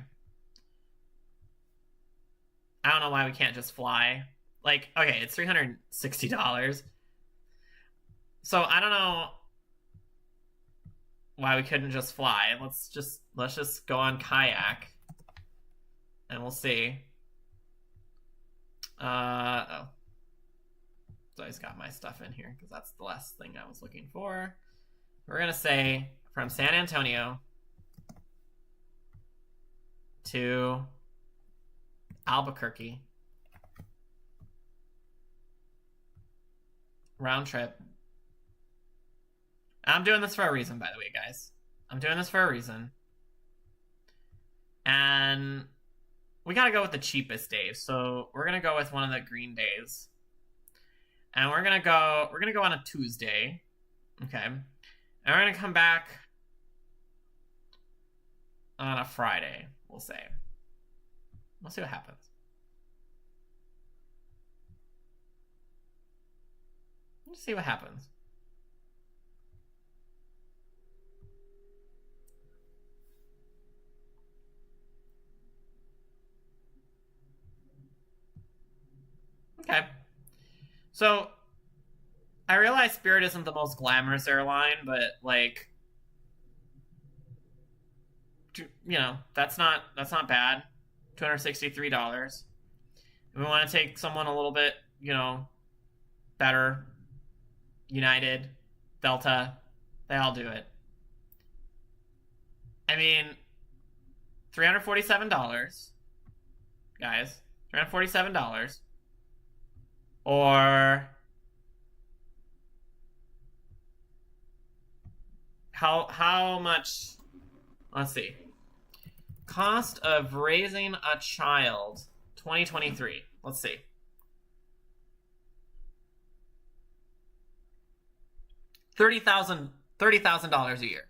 I don't know why we can't just fly. Like, okay, it's $360. So I don't know why we couldn't just fly. Let's just go on kayak. And we'll see. Oh. So I just got my stuff in here because that's the last thing I was looking for. We're gonna say from San Antonio to Albuquerque. Round trip. I'm doing this for a reason, by the way, guys. I'm doing this for a reason. And we gotta go with the cheapest days. So we're gonna go with one of the green days. And we're gonna go on a Tuesday. Okay. And we're gonna come back on a Friday, we'll say. We'll see what happens. Let's see what happens. Okay. So, I realize Spirit isn't the most glamorous airline, but, like, that's not bad. $263. If we want to take someone a little bit, better, United, Delta, they all do it. I mean, $347, guys. $347. Or how much? Let's see. Cost of raising a child, 2023. Let's see. $30,000 a year.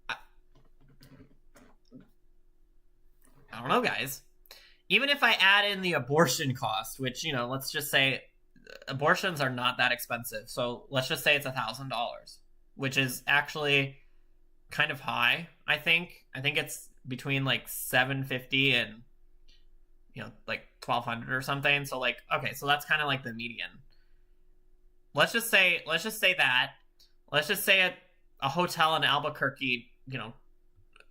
I don't know, guys. Even if I add in the abortion cost, which, let's just say abortions are not that expensive. So let's just say it's $1,000, which is actually kind of high, I think. I think it's between like $750 and, like $1,200 or something. So like, okay, so that's kind of like the median. Let's just say that. Let's just say a hotel in Albuquerque,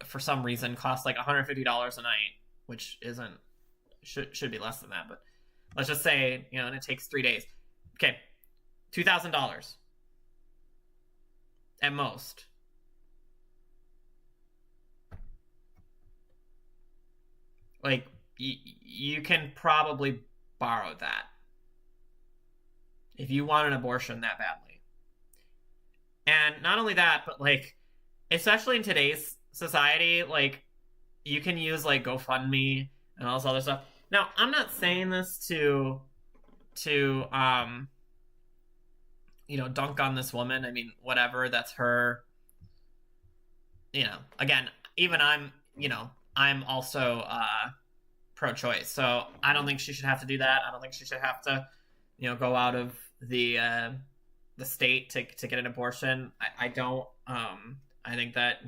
for some reason costs like $150 a night, which should be less than that, but let's just say, and it takes 3 days. Okay, $2,000 at most. Like, you can probably borrow that if you want an abortion that badly. And not only that, but like, especially in today's society, like, you can use like GoFundMe and all this other stuff. Now, I'm not saying this to dunk on this woman. I mean, whatever, that's her. Again, even I'm also pro-choice, so I don't think she should have to do that. I don't think she should have to, go out of the state to get an abortion. I don't. I think that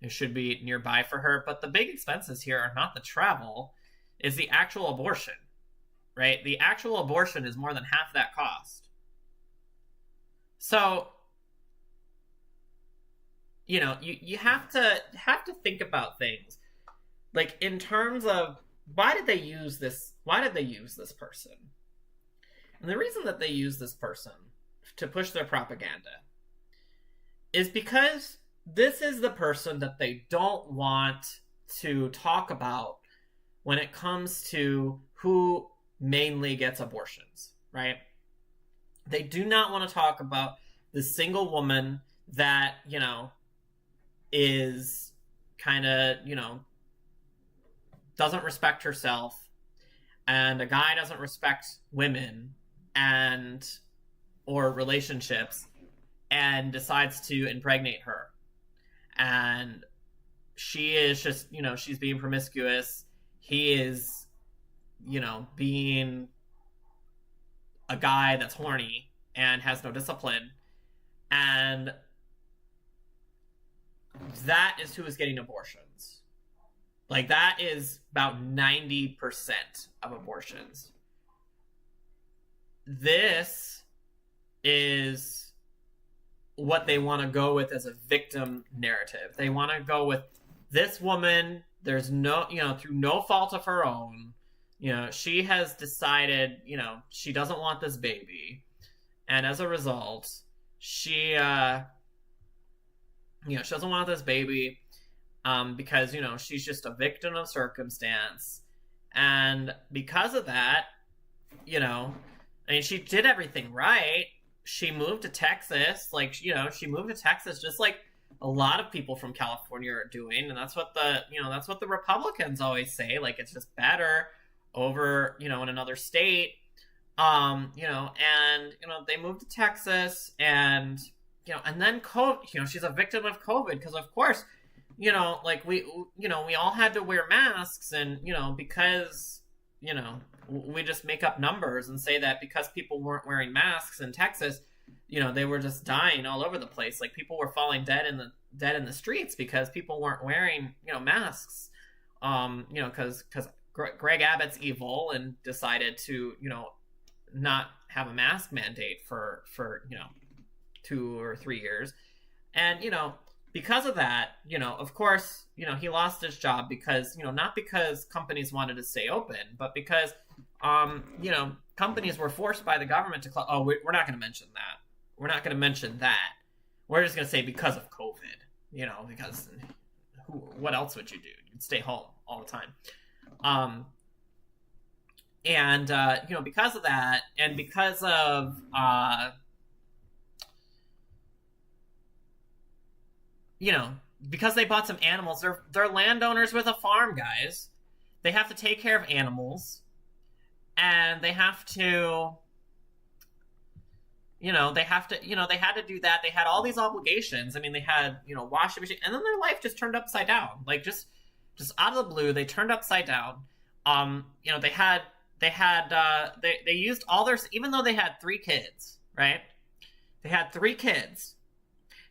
it should be nearby for her. But the big expenses here are not the travel, it's the actual abortion, right? The actual abortion is more than half that cost. So, you have to think about things like in terms of why did they use this person? And the reason that they use this person to push their propaganda is because this is the person that they don't want to talk about when it comes to who mainly gets abortions, right? They do not want to talk about the single woman that, is kind of, doesn't respect herself, and a guy doesn't respect women or relationships, and decides to impregnate her. And she is just, she's being promiscuous. He is, being a guy that's horny and has no discipline. And that is who is getting abortions. Like, that is about 90% of abortions. This is what they want to go with as a victim narrative. They want to go with this woman, there's no, through no fault of her own, she has decided, she doesn't want this baby. And as a result, she doesn't want this baby because, she's just a victim of circumstance. And because of that, she did everything right. She moved to Texas. Like, she moved to Texas just like a lot of people from California are doing. And that's what the Republicans always say. Like, it's just better over, in another state. And, they moved to Texas and, and then she's a victim of COVID because, of course, like we all had to wear masks, and because we just make up numbers and say that because people weren't wearing masks in Texas, they were just dying all over the place. Like, people were falling dead in the streets because people weren't wearing masks. Because Greg Abbott's evil and decided to not have a mask mandate for 2 or 3 years, and because of that, of course, he lost his job because not because companies wanted to stay open, but because companies were forced by the government to we're not going to mention that. We're not going to mention that. We're just going to say because of COVID, because what else would you do? You'd stay home all the time. And because of that, and because of because they bought some animals, they're landowners with a farm, guys. They have to take care of animals, and they have to they had to do that. They had all these obligations. I mean, they had washing machine, and then their life just turned upside down. Like, just out of the blue, they turned upside down. They used all their, even though they had 3 kids, right? They had 3 kids.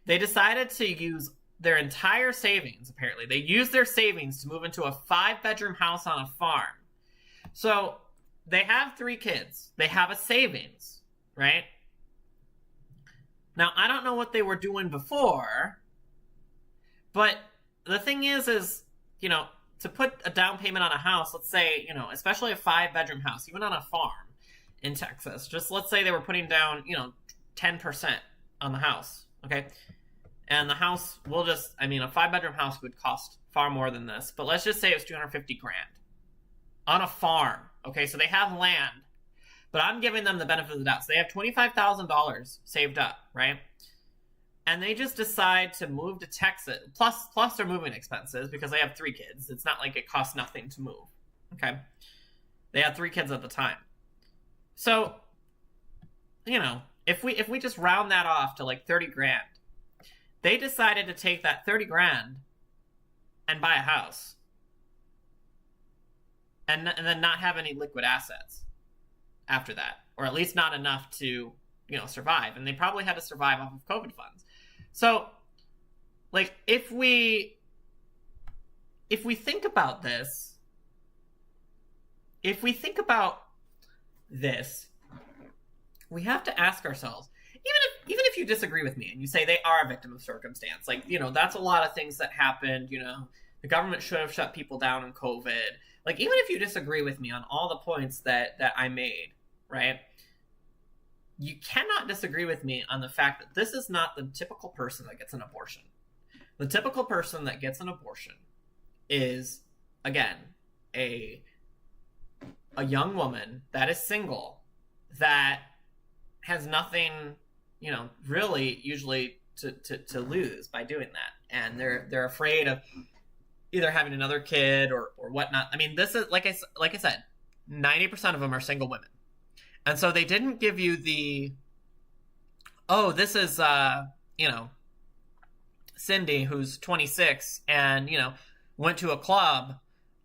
They decided to use their entire savings, apparently. They used their savings to move into a 5-bedroom house on a farm. So they have 3 kids. They have a savings, right? Now, I don't know what they were doing before, but the thing is, to put a down payment on a house, let's say, especially a 5-bedroom house, even on a farm in Texas, just let's say they were putting down, 10% on the house, okay? And the house will a 5-bedroom house would cost far more than this, but let's just say it was $250,000 on a farm, okay? So they have land, but I'm giving them the benefit of the doubt. So they have $25,000 saved up, right? And they just decide to move to Texas, plus their moving expenses, because they have 3 kids. It's not like it costs nothing to move, okay? They had 3 kids at the time. So, if we just round that off to like $30,000, they decided to take that $30,000 and buy a house, and then not have any liquid assets after that, or at least not enough to survive. And they probably had to survive off of COVID funds. So, like, if we think about this, we have to ask ourselves, even if you disagree with me and you say they are a victim of circumstance, like, that's a lot of things that happened, the government should have shut people down in COVID. Like, even if you disagree with me on all the points that I made, right? You cannot disagree with me on the fact that this is not the typical person that gets an abortion. The typical person that gets an abortion is, again, a young woman that is single, that has nothing, really usually to lose by doing that. And they're afraid of either having another kid or whatnot. I mean, this is, like I said, 90% of them are single women. And so they didn't give you the, this is, Cindy, who's 26 and, went to a club,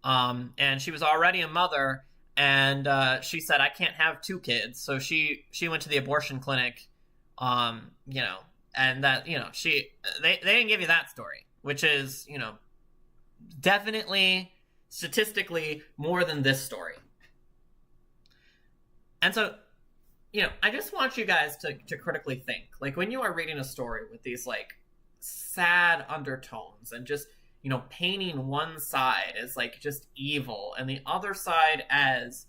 and she was already a mother, and she said, I can't have 2 kids. So she went to the abortion clinic, and that, they didn't give you that story, which is, definitely statistically more than this story. And so, I just want you guys to critically think. Like, when you are reading a story with these, like, sad undertones and just, painting one side as, like, just evil and the other side as,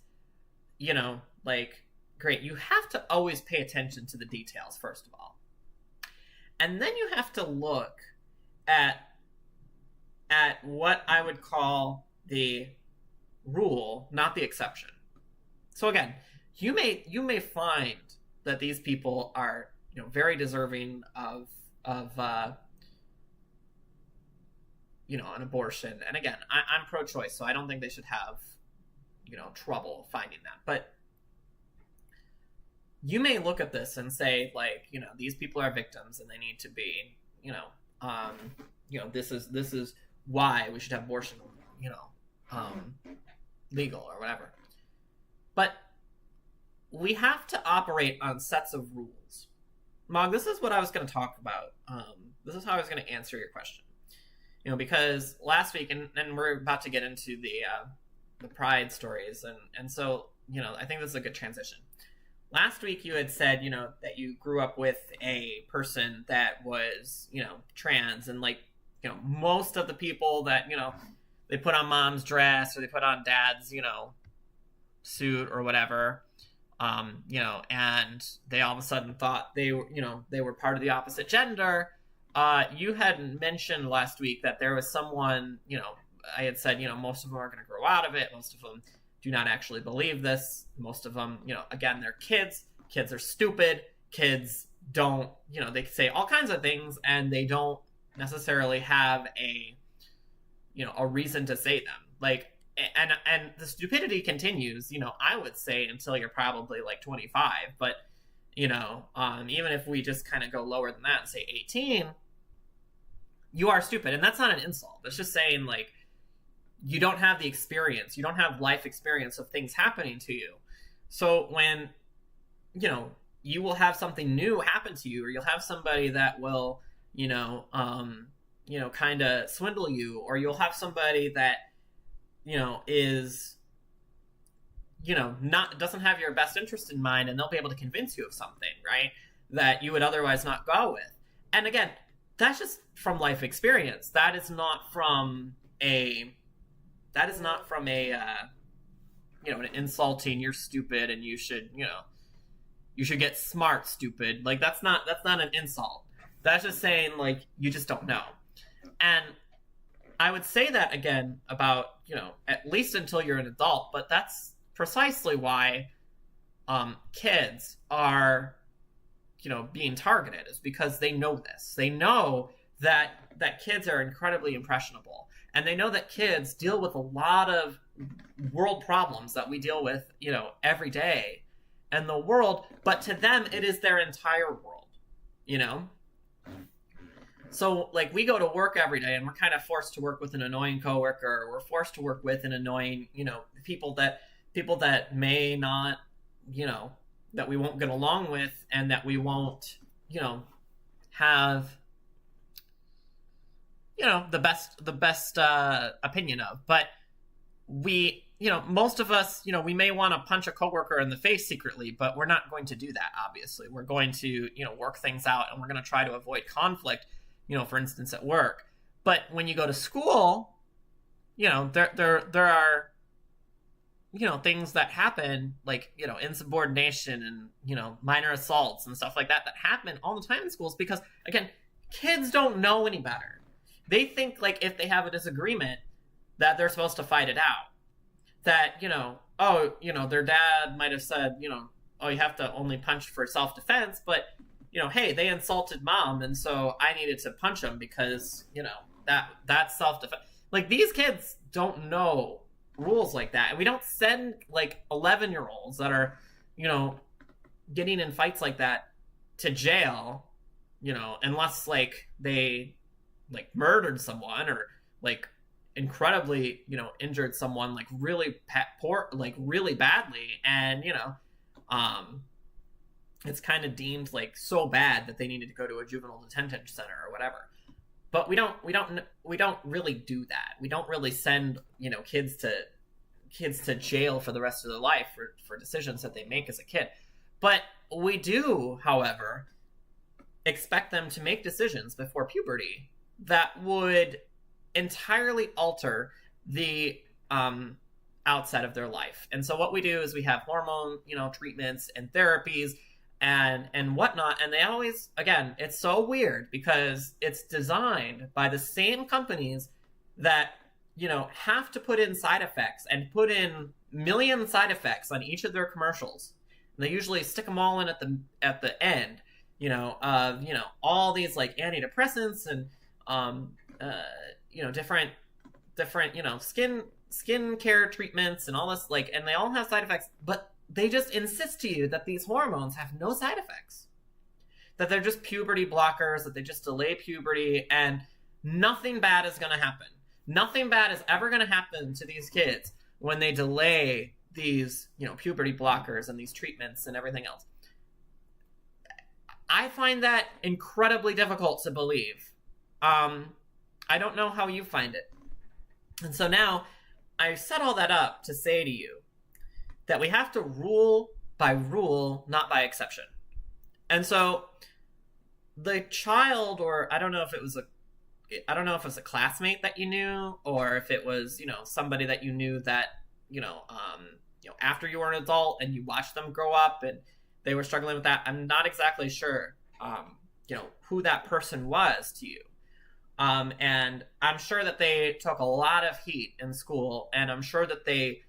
like, great. You have to always pay attention to the details, first of all. And then you have to look at what I would call the rule, not the exception. So, again, you may find that these people are, very deserving of an abortion. And again, I'm pro-choice, so I don't think they should have, trouble finding that. But you may look at this and say, like, these people are victims and they need to be, this is why we should have abortion, legal or whatever. But we have to operate on sets of rules. Mog, this is what I was going to talk about. This is how I was going to answer your question. Because last week, and we're about to get into the pride stories, and so, I think this is a good transition. Last week you had said, that you grew up with a person that was, trans, and most of the people that, they put on mom's dress or they put on dad's, suit or whatever, and they all of a sudden thought they were part of the opposite gender. You had mentioned last week that there was someone, I had said, most of them are going to grow out of it. Most of them do not actually believe this. Most of them, again, they're kids. Kids are stupid. Kids don't, they say all kinds of things and they don't necessarily have a reason to say them. And the stupidity continues, I would say until you're probably 25. But, even if we just kind of go lower than that and say 18, you are stupid. And that's not an insult. It's just saying, you don't have the experience. You don't have life experience of things happening to you. So when, you will have something new happen to you, or you'll have somebody that will, kind of swindle you, or you'll have somebody that, is, doesn't have your best interest in mind, and they'll be able to convince you of something, right, that you would otherwise not go with. And again, that's just from life experience. That is not from an insulting, you're stupid and you should get smart, stupid. That's not an insult. That's just saying, you just don't know. And I would say that again about, at least until you're an adult, but that's precisely why kids are, being targeted, is because they know this. They know that kids are incredibly impressionable. And they know that kids deal with a lot of world problems that we deal with, every day in the world. But to them, it is their entire world, So, we go to work every day and we're kind of forced to work with an annoying coworker, or we're forced to work with an annoying, people that may not, that we won't get along with, and that we won't, have, the best opinion of. But we, most of us, we may want to punch a coworker in the face secretly, but we're not going to do that, obviously. We're going to, work things out, and we're going to try to avoid conflict, for instance, at work. But when you go to school, there are, things that happen, insubordination and, minor assaults and stuff like that happen all the time in schools, because, again, kids don't know any better. They think, if they have a disagreement, that they're supposed to fight it out. That, their dad might have said, oh, you have to only punch for self-defense, but, hey, they insulted mom, and so I needed to punch them because, that's self-defense. These kids don't know rules like that. And we don't send, 11-year-olds that are, getting in fights like that to jail, unless, they, murdered someone, or, incredibly, injured someone, really really badly. And, it's kind of deemed so bad that they needed to go to a juvenile detention center or whatever. But we don't really do that. We don't really send, kids to jail for the rest of their life for decisions that they make as a kid. But we do, however, expect them to make decisions before puberty that would entirely alter the outset of their life. And so what we do is we have hormone, treatments and therapies and whatnot. And they always, again, it's so weird because it's designed by the same companies that, have to put in side effects and put in million side effects on each of their commercials. And they usually stick them all in at the end, all these antidepressants and, different, skin care treatments and all this, and they all have side effects, but they just insist to you that these hormones have no side effects, that they're just puberty blockers, that they just delay puberty. And nothing bad is going to happen. Nothing bad is ever going to happen to these kids when they delay these, puberty blockers and these treatments and everything else. I find that incredibly difficult to believe. I don't know how you find it. And so now I set all that up to say to you that we have to rule by rule, not by exception. And so the child, or I don't know if it was a classmate that you knew, or if it was, somebody that you knew that, after you were an adult and you watched them grow up and they were struggling with that. I'm not exactly sure, who that person was to you. And I'm sure that they took a lot of heat in school, and I'm sure that they,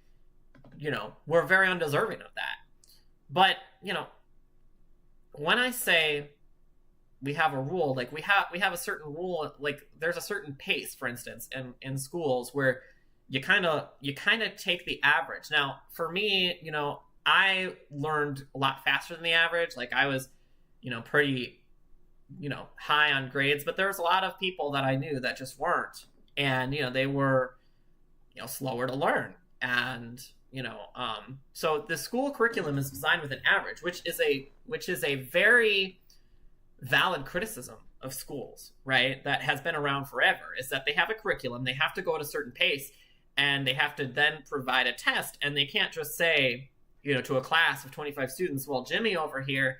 were very undeserving of that. But, when I say we have a rule, like we have a certain rule, like there's a certain pace, for instance, in schools where you kind of take the average. Now, for me, I learned a lot faster than the average. Like I was, pretty, high on grades, but there was a lot of people that I knew that just weren't. And, they were, slower to learn. And, so the school curriculum is designed with an average, which is a very valid criticism of schools, right? That has been around forever, is that they have a curriculum, they have to go at a certain pace, and they have to then provide a test, and they can't just say, to a class of 25 students, well, Jimmy over here,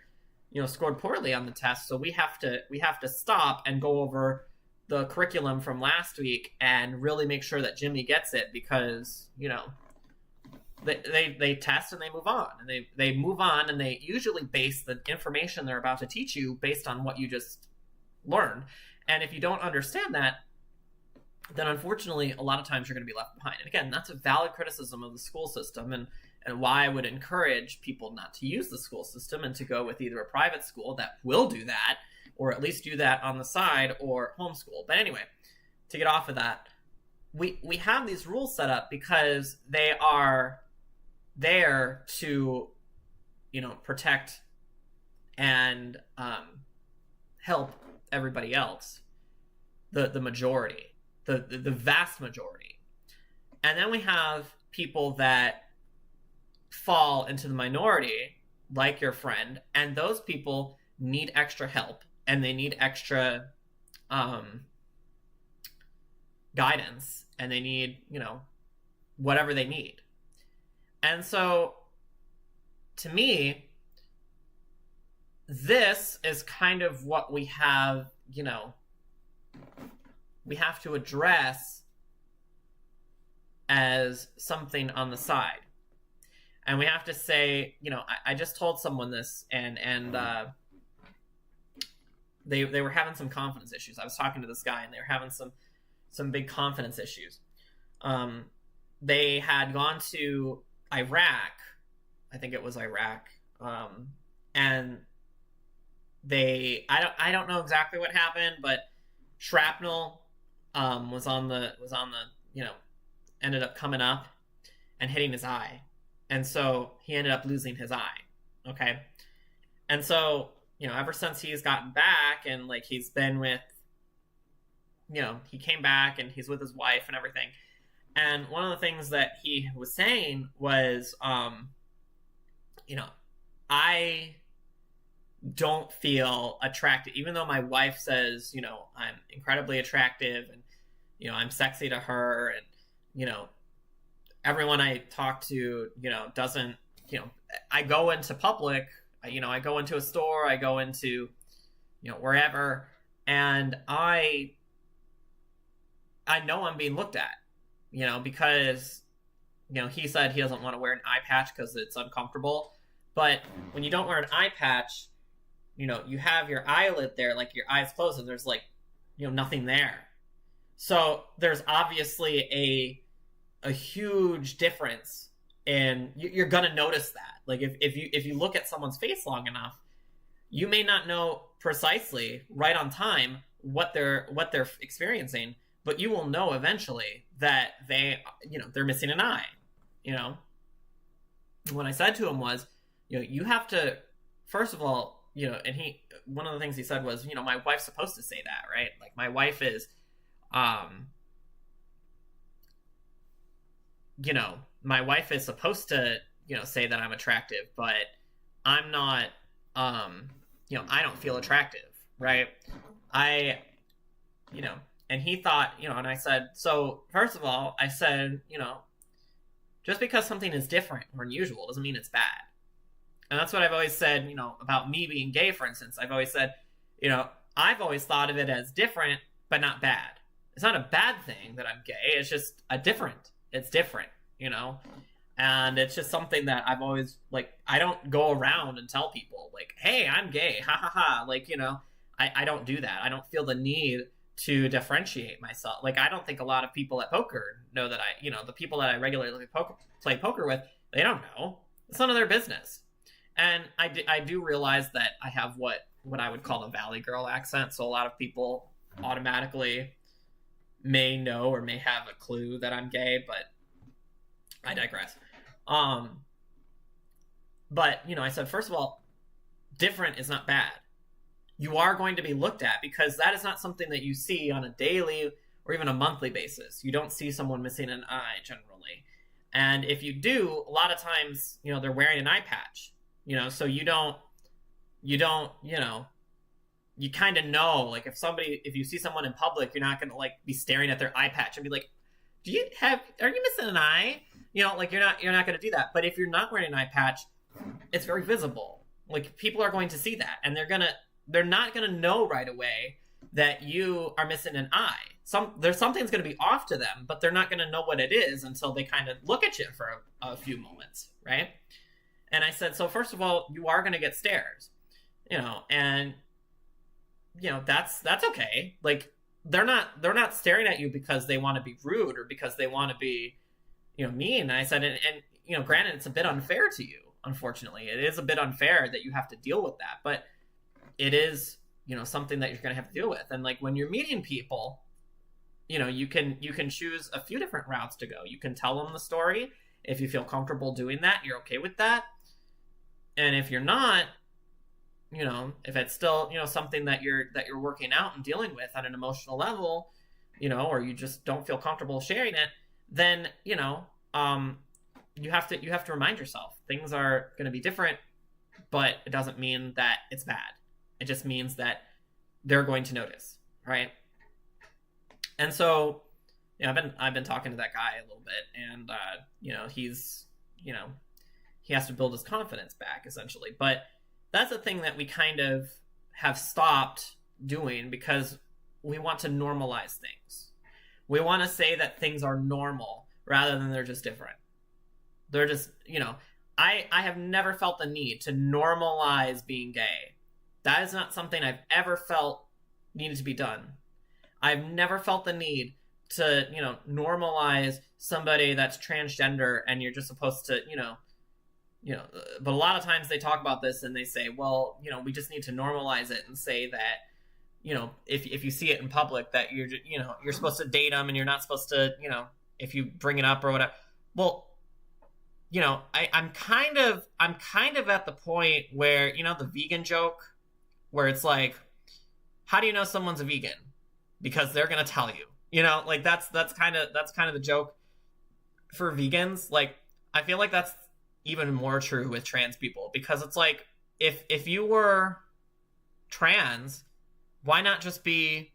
scored poorly on the test, so we have to stop and go over the curriculum from last week and really make sure that Jimmy gets it, because, they test and they move on, and they move on, and they usually base the information they're about to teach you based on what you just learned. And if you don't understand that, then unfortunately a lot of times you're going to be left behind. And again, that's a valid criticism of the school system, and why I would encourage people not to use the school system and to go with either a private school that will do that, or at least do that on the side, or homeschool. But anyway, to get off of that, we have these rules set up because they are there to, protect and help everybody else, the majority, the vast majority. And then we have people that fall into the minority, like your friend, and those people need extra help, and they need extra guidance, and they need, whatever they need. And so, to me, this is kind of what we have, we have to address as something on the side. And we have to say, I just told someone this, and they were having some confidence issues. I was talking to this guy, and they were having some big confidence issues. They had gone to Iraq, I think it was Iraq, and I don't know exactly what happened, but shrapnel was on the ended up coming up and hitting his eye. And so he ended up losing his eye. Okay. And so, ever since he's gotten back, and like he's been with, he came back and he's with his wife and everything. And one of the things that he was saying was, I don't feel attracted, even though my wife says, I'm incredibly attractive, and, I'm sexy to her, and, everyone I talk to, doesn't, I go into public, I go into a store, I go into, wherever, and I know I'm being looked at, because, he said he doesn't want to wear an eye patch because it's uncomfortable. But when you don't wear an eye patch, you have your eyelid there, like your eyes closed, and there's like, nothing there. So there's obviously a huge difference, and you're gonna notice that. Like if you look at someone's face long enough, you may not know precisely right on time what they're experiencing, but you will know eventually that they're missing an eye. What I said to him was, you have to, first of all, and one of the things he said was, my wife's supposed to say that, right? Like my wife is um, my wife is supposed to, say that I'm attractive, but I'm not, I don't feel attractive, right? I, you know, and he thought, and I said, so first of all, I said, just because something is different or unusual doesn't mean it's bad. And that's what I've always said, about me being gay, for instance. I've always said, I've always thought of it as different, but not bad. It's not a bad thing that I'm gay. It's just it's different, And it's just something that I've always, I don't go around and tell people, hey, I'm gay, ha ha ha. I don't do that. I don't feel the need to differentiate myself. I don't think a lot of people at poker know that the people that I regularly play poker with, they don't know. It's none of their business. And I do realize that I have what I would call a Valley Girl accent. So a lot of people automatically may know or may have a clue that I'm gay, but I digress. But, I said, first of all, different is not bad. You are going to be looked at because that is not something that you see on a daily or even a monthly basis. You don't see someone missing an eye generally. And if you do, a lot of times, they're wearing an eye patch, so you kind of know, if you see someone in public, you're not going to be staring at their eye patch and be like, are you missing an eye? You're not going to do that. But if you're not wearing an eye patch, it's very visible. People are going to see that, and they're not going to know right away that you are missing an eye. Something's going to be off to them, but they're not going to know what it is until they kind of look at you for a few moments, right? And I said, so first of all, you are going to get stares, and that's okay. They're not staring at you because they want to be rude or because they want to be, mean. And I said, and granted, it's a bit unfair to you. Unfortunately, it is a bit unfair that you have to deal with that, but it is, something that you're going to have to deal with. And when you're meeting people, you can choose a few different routes to go. You can tell them the story. If you feel comfortable doing that, you're okay with that. And if you're not, if it's still, something that you're working out and dealing with on an emotional level, or you just don't feel comfortable sharing it, then, you have to remind yourself things are going to be different, but it doesn't mean that it's bad. It just means that they're going to notice, right? And so, I've been talking to that guy a little bit, and he's, he has to build his confidence back essentially. But that's a thing that we kind of have stopped doing because we want to normalize things. We want to say that things are normal rather than they're just different. They're just, I have never felt the need to normalize being gay. That is not something I've ever felt needed to be done. I've never felt the need to, normalize somebody that's transgender and you're just supposed to, but a lot of times they talk about this and they say, well, we just need to normalize it and say that, if you see it in public that you're supposed to date them and you're not supposed to, if you bring it up or whatever. Well, I'm kind of at the point where, the vegan joke where it's how do you know someone's a vegan? Because they're going to tell you, that's kind of the joke for vegans. I feel like that's even more true with trans people because it's if you were trans, why not just be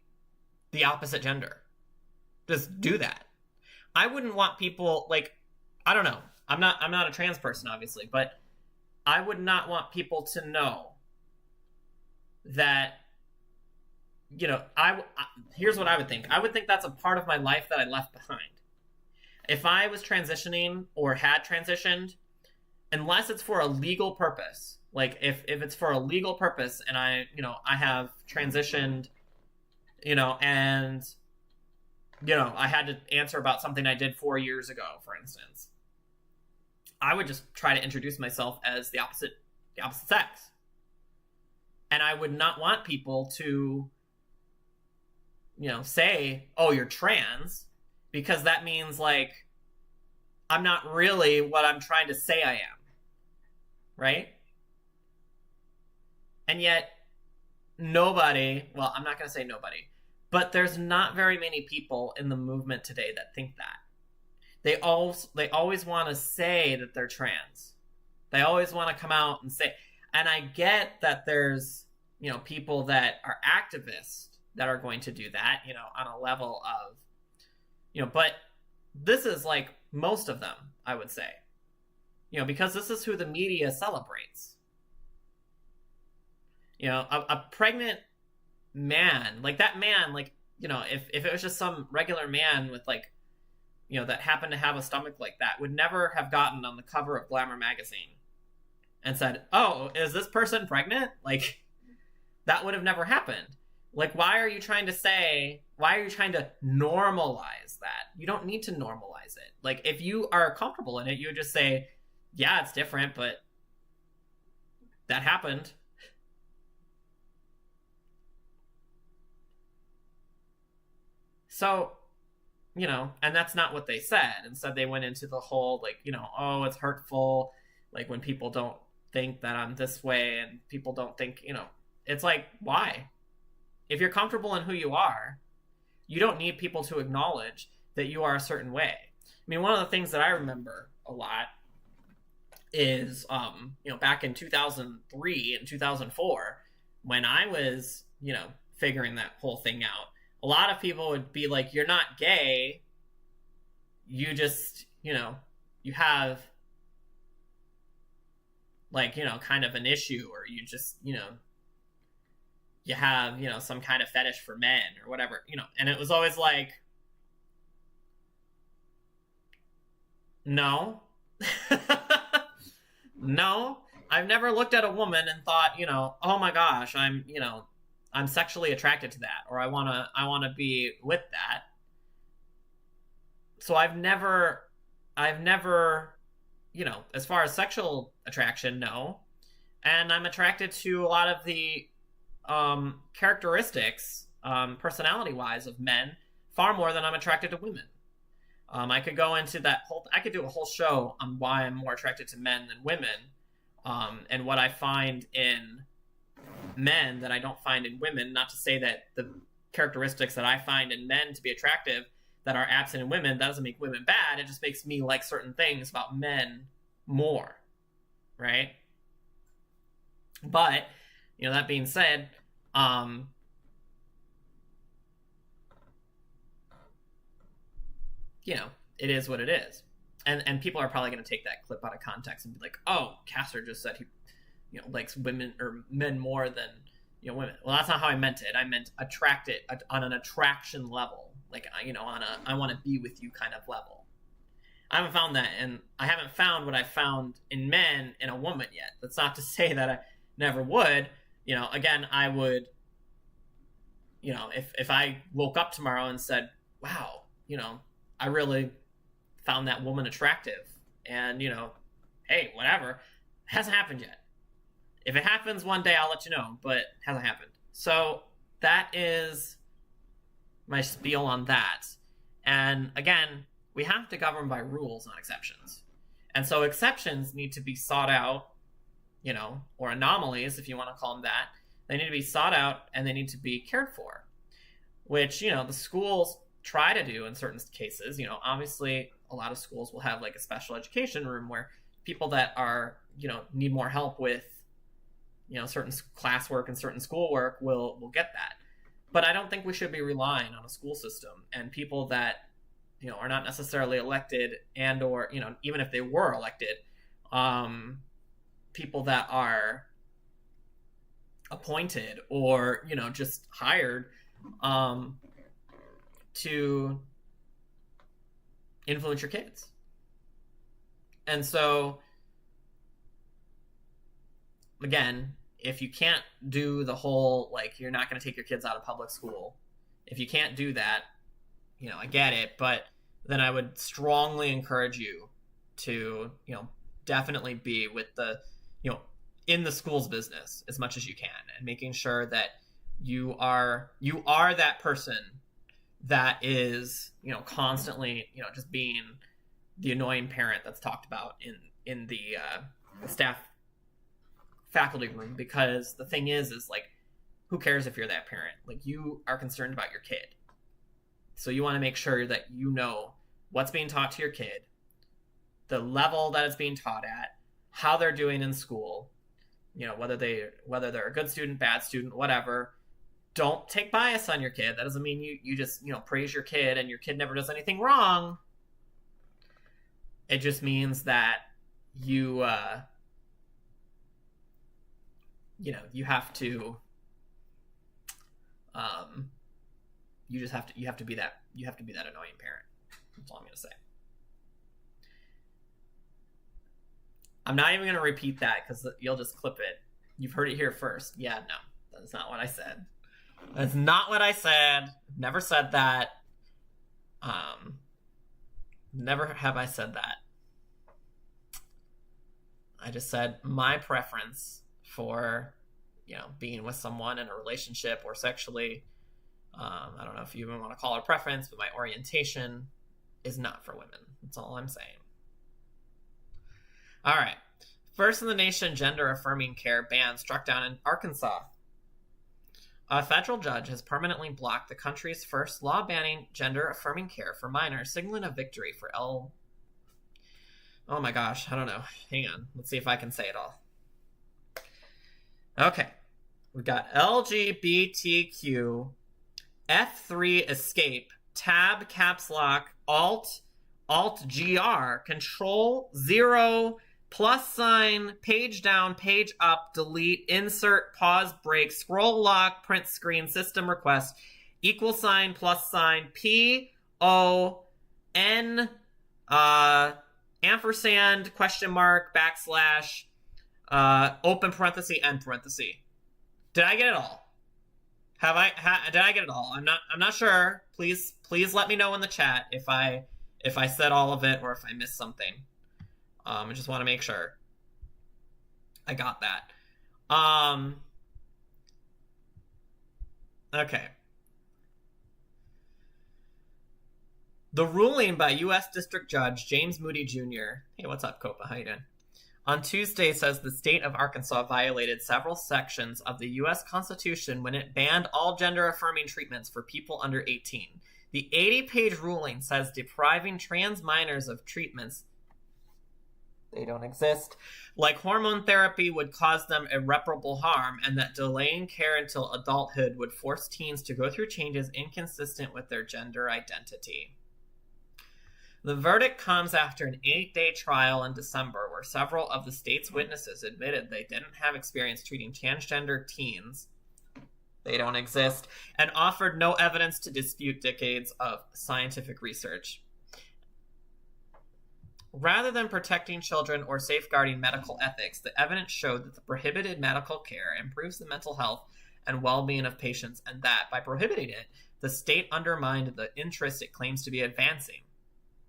the opposite gender? Just do that. I wouldn't want people I don't know. I'm not a trans person, obviously, but I would not want people to know that, here's what I would think. I would think that's a part of my life that I left behind. If I was transitioning or had transitioned, unless it's for a legal purpose, if it's for a legal purpose and I have transitioned, and, I had to answer about something I did 4 years ago, for instance, I would just try to introduce myself as the opposite sex. And I would not want people to, say, oh, you're trans, because that means I'm not really what I'm trying to say I am. Right? And yet nobody, well, I'm not going to say nobody. But there's not very many people in the movement today that think that. They always want to say that they're trans. They always want to come out and say, and I get that there's, people that are activists that are going to do that, on a level of, but this is like most of them, I would say, because this is who the media celebrates. A pregnant man, like that man, like, if it was just some regular man with like, that happened to have a stomach like that, would never have gotten on the cover of Glamour magazine and said, oh, is this person pregnant? Like, that would have never happened. Like, why are you trying to normalize that? You don't need to normalize it. Like, if you are comfortable in it, you would just say, yeah, it's different, but that happened. So, and that's not what they said. Instead, they went into the whole, like, oh, it's hurtful. Like, when people don't think that I'm this way and people don't think, it's like, why? If you're comfortable in who you are, you don't need people to acknowledge that you are a certain way. I mean, one of the things that I remember a lot is, back in 2003 and 2004, when I was, figuring that whole thing out, a lot of people would be like, you're not gay. You just, you have, like, kind of an issue, or you just, you have, some kind of fetish for men or whatever, and it was always like, no. No, I've never looked at a woman and thought, oh my gosh, I'm sexually attracted to that, or I want to be with that. So I've never, as far as sexual attraction, no. And I'm attracted to a lot of the characteristics, personality-wise, of men far more than I'm attracted to women. I could go into I could do a whole show on why I'm more attracted to men than women, and what I find in men that I don't find in women. Not to say that the characteristics that I find in men to be attractive that are absent in women, that doesn't make women bad. It just makes me like certain things about men more, right? But, that being said, it is what it is. And people are probably going to take that clip out of context and be like, oh, Caster just said he, likes women or men more than, women. Well, that's not how I meant it. I meant attracted on an attraction level, like, on a I want to be with you kind of level. I haven't found that, and I haven't found what I found in men in a woman yet. That's not to say that I never would. Again, I would, if I woke up tomorrow and said, wow, I really found that woman attractive, and, hey, whatever, it hasn't happened yet. If it happens one day, I'll let you know, but it hasn't happened. So that is my spiel on that. And again, we have to govern by rules, not exceptions. And so exceptions need to be sought out, or anomalies, if you want to call them that. They need to be sought out, and they need to be cared for, which, the schools try to do in certain cases. Obviously, a lot of schools will have like a special education room where people that are, need more help with, certain classwork and certain schoolwork will get that. But I don't think we should be relying on a school system and people that, are not necessarily elected, and or, even if they were elected, people that are appointed or, just hired to influence your kids. And so, again, if you can't do the whole, like, you're not going to take your kids out of public school, if you can't do that, I get it, but then I would strongly encourage you to, definitely be with the, in the school's business as much as you can, and making sure that you are that person that is, constantly, just being the annoying parent that's talked about in the staff faculty room. Because the thing is like, who cares if you're that parent? Like, you are concerned about your kid. So you want to make sure that you know what's being taught to your kid, the level that it's being taught at, how they're doing in school, you know, whether they're a good student, bad student, whatever. Don't take bias on your kid. That doesn't mean you just, you know, praise your kid and your kid never does anything wrong. It just means that you you know, you have to you have to be that annoying parent. That's all I'm gonna say. I'm not even gonna repeat that because you'll just clip it. You've heard it here first. Yeah, no, that's not what I said. That's not what I said. Never said that. Never have I said that. I just said my preference for, you know, being with someone in a relationship or sexually. I don't know if you even want to call it a preference, but my orientation is not for women. That's all I'm saying. All right. First in the nation gender-affirming care ban struck down in Arkansas. A federal judge has permanently blocked the country's first law banning gender-affirming care for minors, signaling a victory for Oh my gosh, I don't know. Hang on. Let's see if I can say it all. Okay. We've got LGBTQ, F3 escape, tab caps lock, alt GR, control 0, +, page down, page up, delete, insert, pause, break, scroll lock, print screen, system request, =, P, O, N, ampersand, question mark, backslash, open parenthesis, end parenthesis. Did I get it all? Did I get it all? I'm not sure. Please let me know in the chat if I said all of it or if I missed something. I just want to make sure I got that. Okay. The ruling by U.S. District Judge James Moody Jr. Hey, what's up, Copa? How you doing? On Tuesday says the state of Arkansas violated several sections of the U.S. Constitution when it banned all gender-affirming treatments for people under 18. The 80-page ruling says depriving trans minors of treatments they don't exist, like hormone therapy, would cause them irreparable harm, and that delaying care until adulthood would force teens to go through changes inconsistent with their gender identity. The verdict comes after an 8-day trial in December where several of the state's witnesses admitted they didn't have experience treating transgender teens. They don't exist, and offered no evidence to dispute decades of scientific research. Rather than protecting children or safeguarding medical ethics, the evidence showed that the prohibited medical care improves the mental health and well-being of patients, and that, by prohibiting it, the state undermined the interests it claims to be advancing.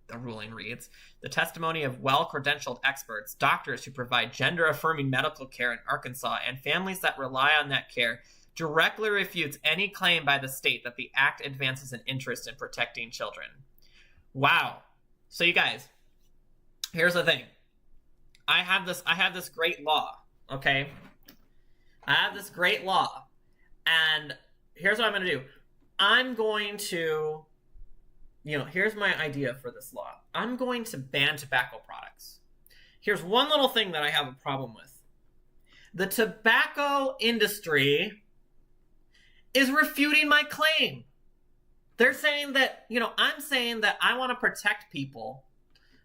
The ruling reads, the testimony of well-credentialed experts, doctors who provide gender-affirming medical care in Arkansas, and families that rely on that care directly refutes any claim by the state that the act advances an interest in protecting children. Wow. So you guys, here's the thing. I have this great law, okay? I have this great law, and here's what I'm going to do. I'm going to, here's my idea for this law. I'm going to ban tobacco products. Here's one little thing that I have a problem with. The tobacco industry is refuting my claim. They're saying that, I'm saying that I want to protect people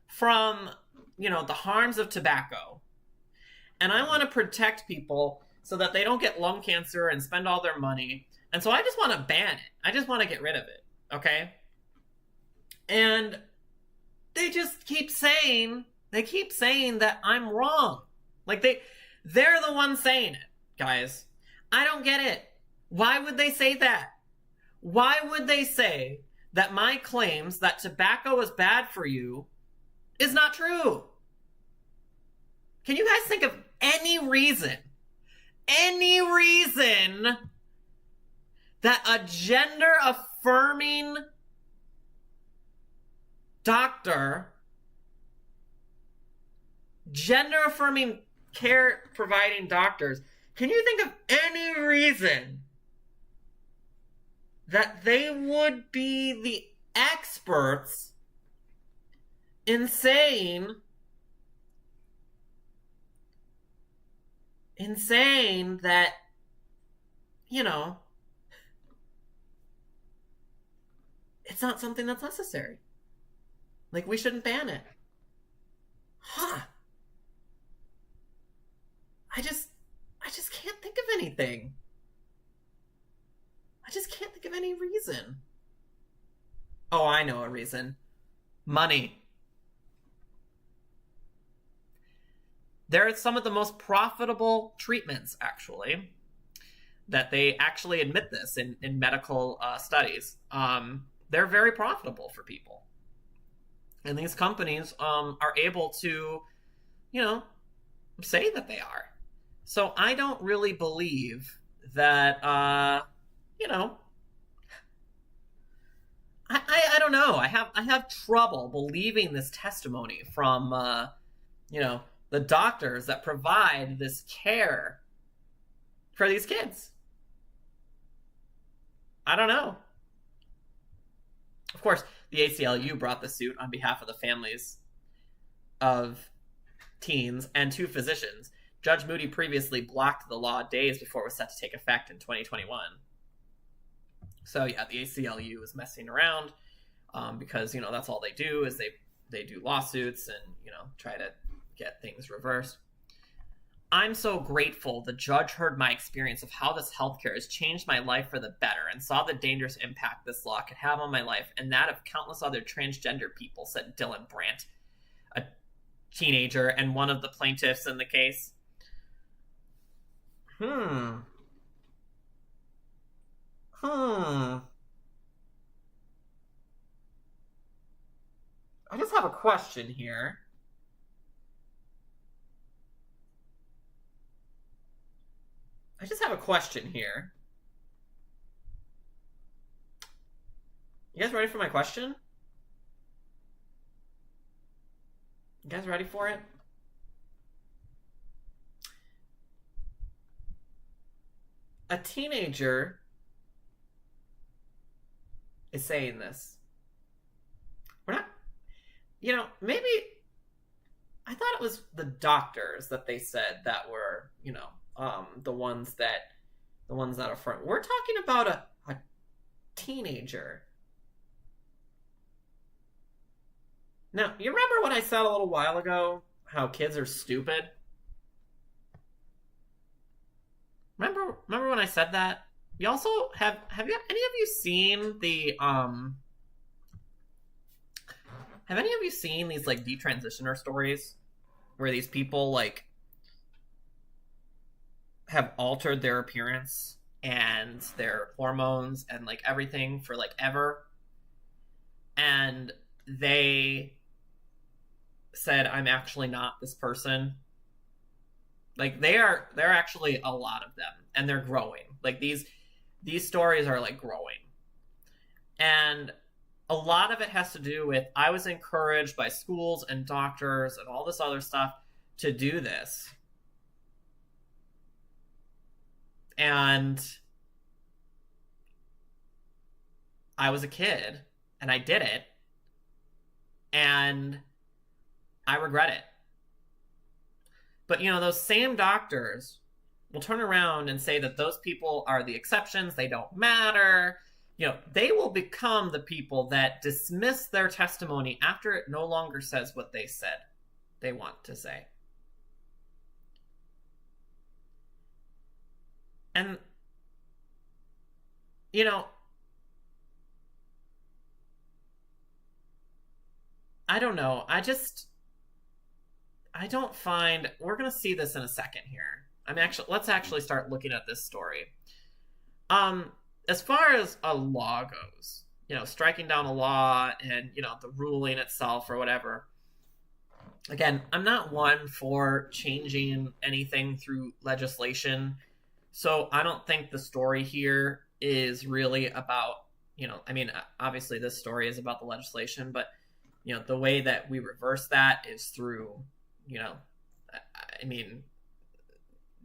from, the harms of tobacco. And I want to protect people so that they don't get lung cancer and spend all their money. And so I just want to ban it. I just want to get rid of it. Okay? And they just keep saying that I'm wrong. Like they're the ones saying it, guys. I don't get it. Why would they say that? Why would they say that my claims that tobacco is bad for you is not true? Can you guys think of any reason that a gender-affirming doctor, gender-affirming care-providing doctors, can you think of any reason that they would be the experts in saying that, you know, it's not something that's necessary. Like, we shouldn't ban it. Huh. I just can't think of anything. I just can't think of any reason. Oh, I know a reason. Money. They're some of the most profitable treatments, actually, that they actually admit this in medical studies. They're very profitable for people. And these companies are able to, you know, say that they are. So I don't really believe that, you know, I don't know. I have trouble believing this testimony from, you know, the doctors that provide this care for these kids. I don't know. Of course, the ACLU brought the suit on behalf of the families of teens and 2 physicians. Judge Moody previously blocked the law days before it was set to take effect in 2021. So yeah, the ACLU is messing around because, you know, that's all they do is they do lawsuits and, you know, try to get things reversed. I'm so grateful the judge heard my experience of how this healthcare has changed my life for the better and saw the dangerous impact this law could have on my life and that of countless other transgender people, said Dylan Brandt, a teenager and one of the plaintiffs in the case. I just have a question here. You guys ready for my question? You guys ready for it? A teenager is saying this. We're not, you know, maybe I thought it was the doctors that they said that were, you know, the ones that are front. We're talking about a teenager. Now, you remember what I said a little while ago? How kids are stupid? Remember when I said that? You also have any of you seen the have any of you seen these like detransitioner stories where these people like have altered their appearance and their hormones and like everything for like ever, and they said, I'm actually not this person. Like they're actually a lot of them, and they're growing. Like these stories are like growing, and a lot of it has to do with I was encouraged by schools and doctors and all this other stuff to do this, and I was a kid and I did it, and I regret it. But, you know, those same doctors will turn around and say that those people are the exceptions, they don't matter. You know, they will become the people that dismiss their testimony after it no longer says what they said they want to say. And, you know, I don't know. I don't find, we're going to see this in a second here. Let's actually start looking at this story. As far as a law goes, you know, striking down a law and, you know, the ruling itself or whatever. Again, I'm not one for changing anything through legislation. So I don't think the story here is really about, you know, I mean, obviously this story is about the legislation, but, you know, the way that we reverse that is through, you know, I mean,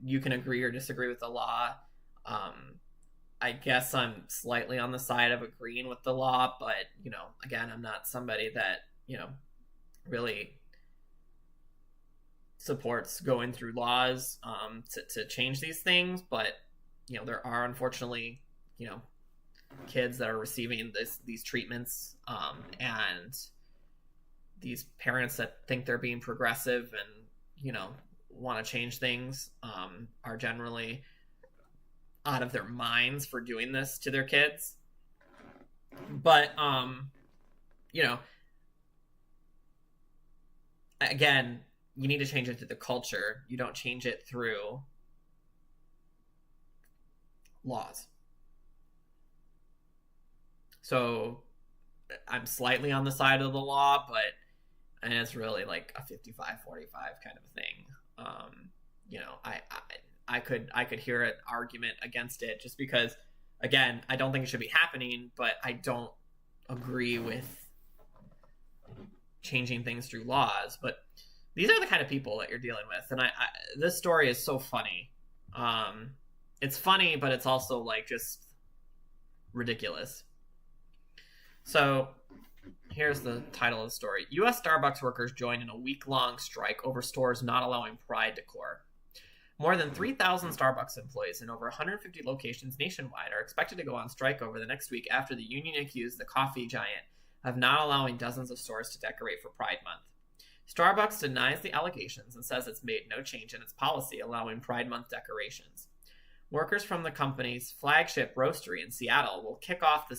you can agree or disagree with the law. I guess I'm slightly on the side of agreeing with the law, but, again, I'm not somebody that, really supports going through laws to change these things. But, there are unfortunately, kids that are receiving these treatments, and these parents that think they're being progressive and, want to change things, are generally out of their minds for doing this to their kids. But, again, you need to change it through the culture. You don't change it through laws. So I'm slightly on the side of the law, and it's really like a 55-45 kind of thing. I could hear an argument against it just because, again, I don't think it should be happening, but I don't agree with changing things through laws. But these are the kind of people that you're dealing with, and this story is so funny. It's funny, but it's also like just ridiculous. So here's the title of the story. U.S. Starbucks workers joined in a week-long strike over stores not allowing pride decor. More than 3,000 Starbucks employees in over 150 locations nationwide are expected to go on strike over the next week after the union accused the coffee giant of not allowing dozens of stores to decorate for Pride Month. Starbucks denies the allegations and says it's made no change in its policy allowing Pride Month decorations. Workers from the company's flagship roastery in Seattle will kick off the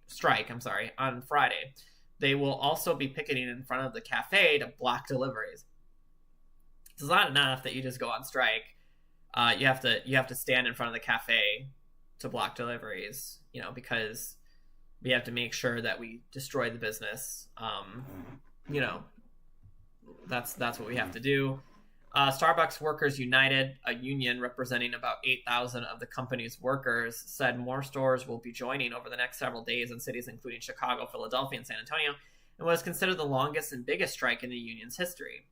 strike on Friday. They will also be picketing in front of the cafe to block deliveries. It's not enough that you just go on strike. You have to stand in front of the cafe to block deliveries, because we have to make sure that we destroy the business. That's what we have to do. Starbucks Workers United, a union representing about 8,000 of the company's workers, said more stores will be joining over the next several days in cities including Chicago, Philadelphia, and San Antonio, and was considered the longest and biggest strike in the union's history.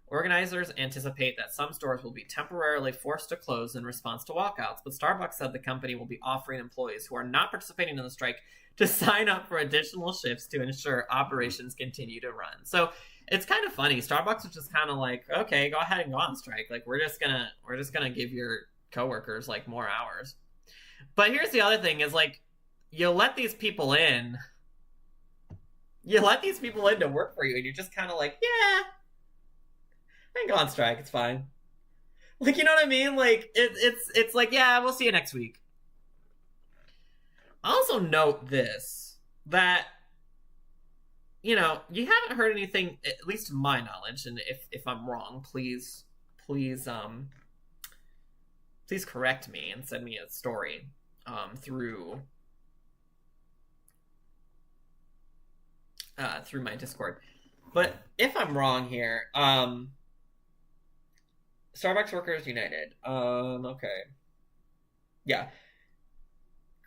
Organizers anticipate that some stores will be temporarily forced to close in response to walkouts, but Starbucks said the company will be offering employees who are not participating in the strike to sign up for additional shifts to ensure operations continue to run. So it's kind of funny. Starbucks was just kind of like, okay, go ahead and go on strike. Like, we're just gonna give your coworkers like more hours. But here's the other thing: is like, you let these people in to work for you, and you're just kind of like, yeah, I can go on strike. It's fine. Like, you know what I mean? Like, it's like, yeah, we'll see you next week. I also note this, that, you haven't heard anything, at least to my knowledge, and if I'm wrong, please correct me and send me a story through my Discord. But if I'm wrong here, Starbucks Workers United, okay. Yeah.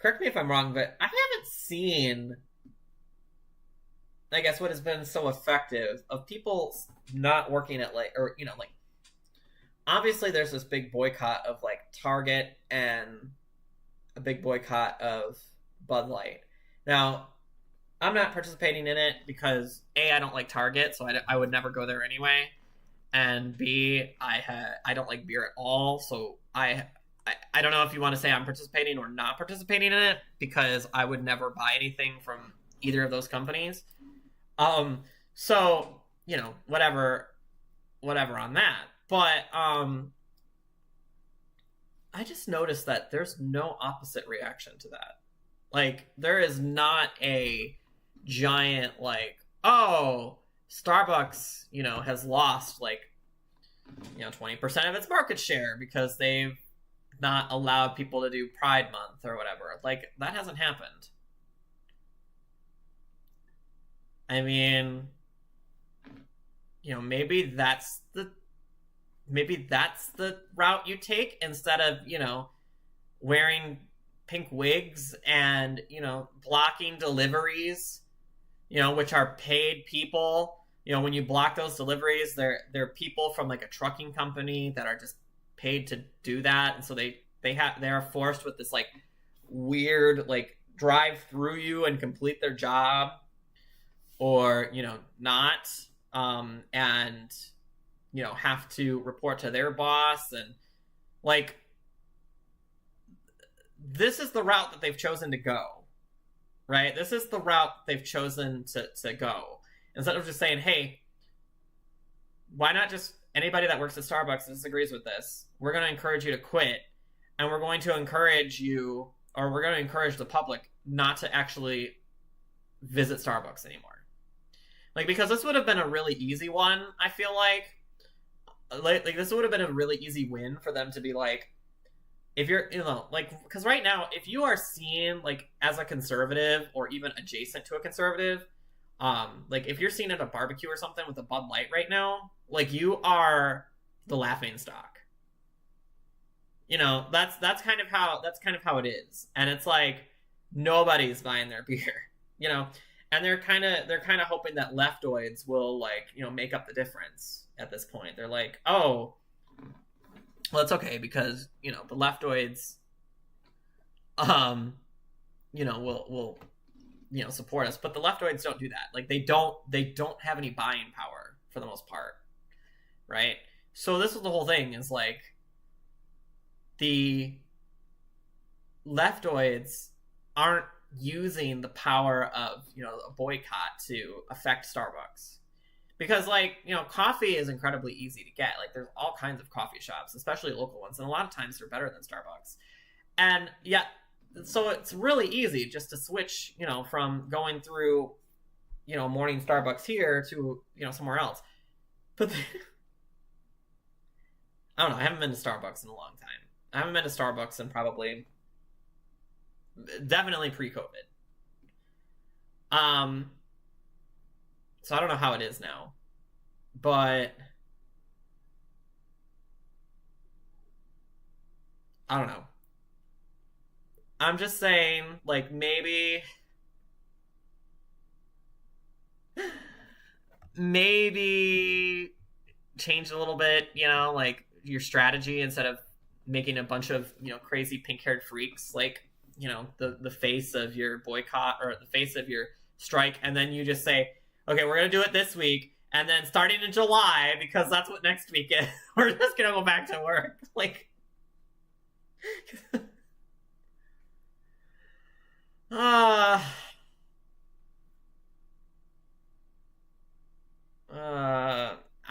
Correct me if I'm wrong, but I haven't seen, I guess, what has been so effective of people not working at, like, or, obviously there's this big boycott of, like, Target and a big boycott of Bud Light. Now, I'm not participating in it because, A, I don't like Target, so I would never go there anyway, and B, I don't like beer at all, so I don't know if you want to say I'm participating or not participating in it, because I would never buy anything from either of those companies. So, whatever on that. But, I just noticed that there's no opposite reaction to that. Like, there is not a giant, like, oh, Starbucks, has lost, like, 20% of its market share because they've not allowed people to do Pride Month or whatever. Like, that hasn't happened. I mean, maybe that's the route you take, instead of, wearing pink wigs and, blocking deliveries, which are paid people. When you block those deliveries, they're people from, like, a trucking company that are just paid to do that, and so they are forced with this, like, weird, like, drive through you and complete their job, or, not, and, have to report to their boss. And, like, this is the route that they've chosen to go, right? This is the route they've chosen to go. Instead of just saying, hey, why not just anybody that works at Starbucks disagrees with this, we're going to encourage you to quit, and we're going to encourage you, or we're going to encourage the public not to actually visit Starbucks anymore. Like, because this would have been a really easy one, I feel like this would have been a really easy win for them to be like, if you're, like, because right now, if you are seen, like, as a conservative or even adjacent to a conservative, like, if you're seen at a barbecue or something with a Bud Light right now, like, you are the laughing stock. That's kind of how it is. And it's like, nobody's buying their beer, and they're kind of hoping that leftoids will, like, make up the difference at this point. They're like, oh, well, it's okay because, the leftoids, will support us. But the leftoids don't do that. Like, they don't have any buying power for the most part, right? So this is the whole thing, is like, the leftoids aren't using the power of, a boycott to affect Starbucks. Because, like, coffee is incredibly easy to get. Like, there's all kinds of coffee shops, especially local ones, and a lot of times they're better than Starbucks. And yeah, so it's really easy just to switch, from going through, morning Starbucks here to, somewhere else. But I don't know, I haven't been to Starbucks in a long time. I haven't been to Starbucks in definitely pre-COVID. So I don't know how it is now, but I don't know. I'm just saying, like, maybe change a little bit, like, your strategy, instead of making a bunch of, crazy pink-haired freaks, like, the face of your boycott or the face of your strike, and then you just say, okay, we're going to do it this week, and then starting in July, because that's what next week is, we're just going to go back to work. Like, I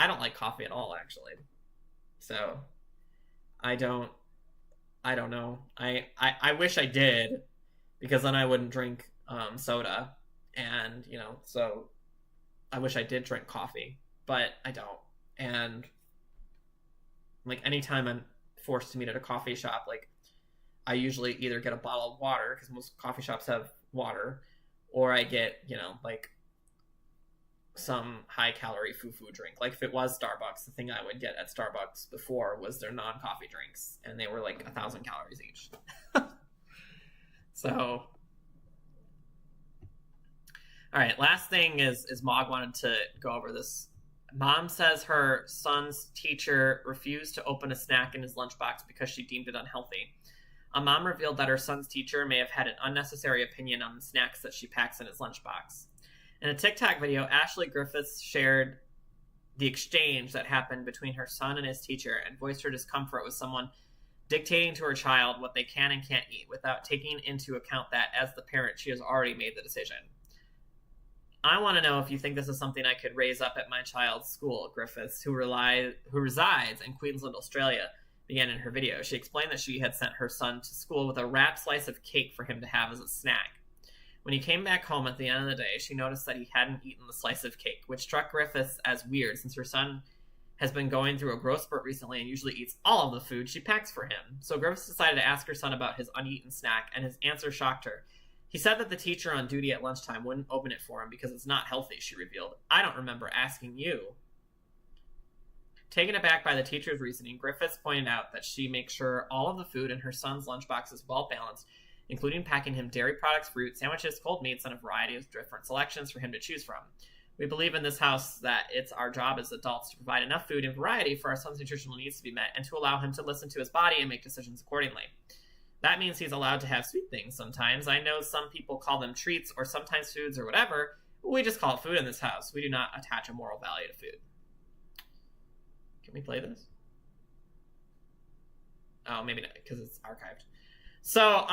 don't like coffee at all, actually. So, I don't know. I wish I did, because then I wouldn't drink soda, and, so I wish I did drink coffee, but I don't. And, like, anytime I'm forced to meet at a coffee shop, like, I usually either get a bottle of water, because most coffee shops have water, or I get, like, some high-calorie foo-foo drink. Like, if it was Starbucks, the thing I would get at Starbucks before was their non-coffee drinks, and they were, like, 1,000 calories each. So... All right, last thing is Mog wanted to go over this. Mom says her son's teacher refused to open a snack in his lunchbox because she deemed it unhealthy. A mom revealed that her son's teacher may have had an unnecessary opinion on the snacks that she packs in his lunchbox. In a TikTok video, Ashley Griffiths shared the exchange that happened between her son and his teacher and voiced her discomfort with someone dictating to her child what they can and can't eat without taking into account that, as the parent, she has already made the decision. I want to know if you think this is something I could raise up at my child's school, Griffiths, who resides in Queensland, Australia, began in her video. She explained that she had sent her son to school with a wrapped slice of cake for him to have as a snack. When he came back home at the end of the day, she noticed that he hadn't eaten the slice of cake, which struck Griffiths as weird since her son has been going through a growth spurt recently and usually eats all of the food she packs for him. So Griffiths decided to ask her son about his uneaten snack, and his answer shocked her. He said that the teacher on duty at lunchtime wouldn't open it for him because it's not healthy, she revealed. I don't remember asking you. Taken aback by the teacher's reasoning, Griffiths pointed out that she makes sure all of the food in her son's lunchbox is well balanced, including packing him dairy products, fruit, sandwiches, cold meats, and a variety of different selections for him to choose from. We believe in this house that it's our job as adults to provide enough food and variety for our son's nutritional needs to be met and to allow him to listen to his body and make decisions accordingly. that means he's allowed to have sweet things sometimes. I know some people call them treats or sometimes foods or whatever. We just call it food in this house. We do not attach a moral value to food. Can we play this? Oh, maybe not, because it's archived. So,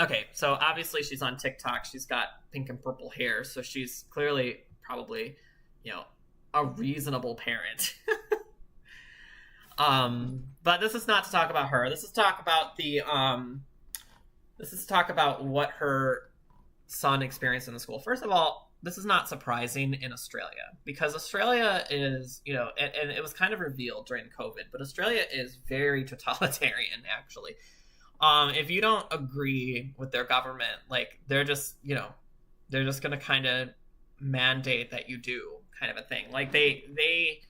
okay, so obviously she's on TikTok. She's got pink and purple hair, so she's clearly probably, a reasonable parent. But this is not to talk about her. This is to talk about what her son experienced in the school. First of all, this is not surprising in Australia, because Australia is, and it was kind of revealed during COVID, but Australia is very totalitarian, actually. If you don't agree with their government, like, they're just going to kind of mandate that you do, kind of a thing. Like, they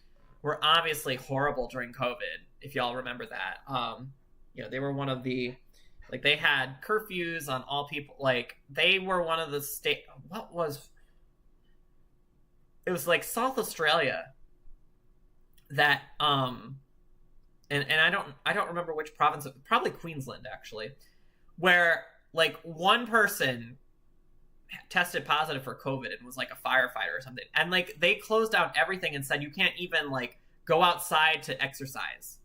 were obviously horrible during COVID, if y'all remember that. They were one of the, like, they had curfews on all people. Like, they were one of the it was like South Australia that, and I don't remember which province, probably Queensland, actually, where, like, one person tested positive for COVID and was, like, a firefighter or something. And, like, they closed down everything and said you can't even, like, go outside to exercise.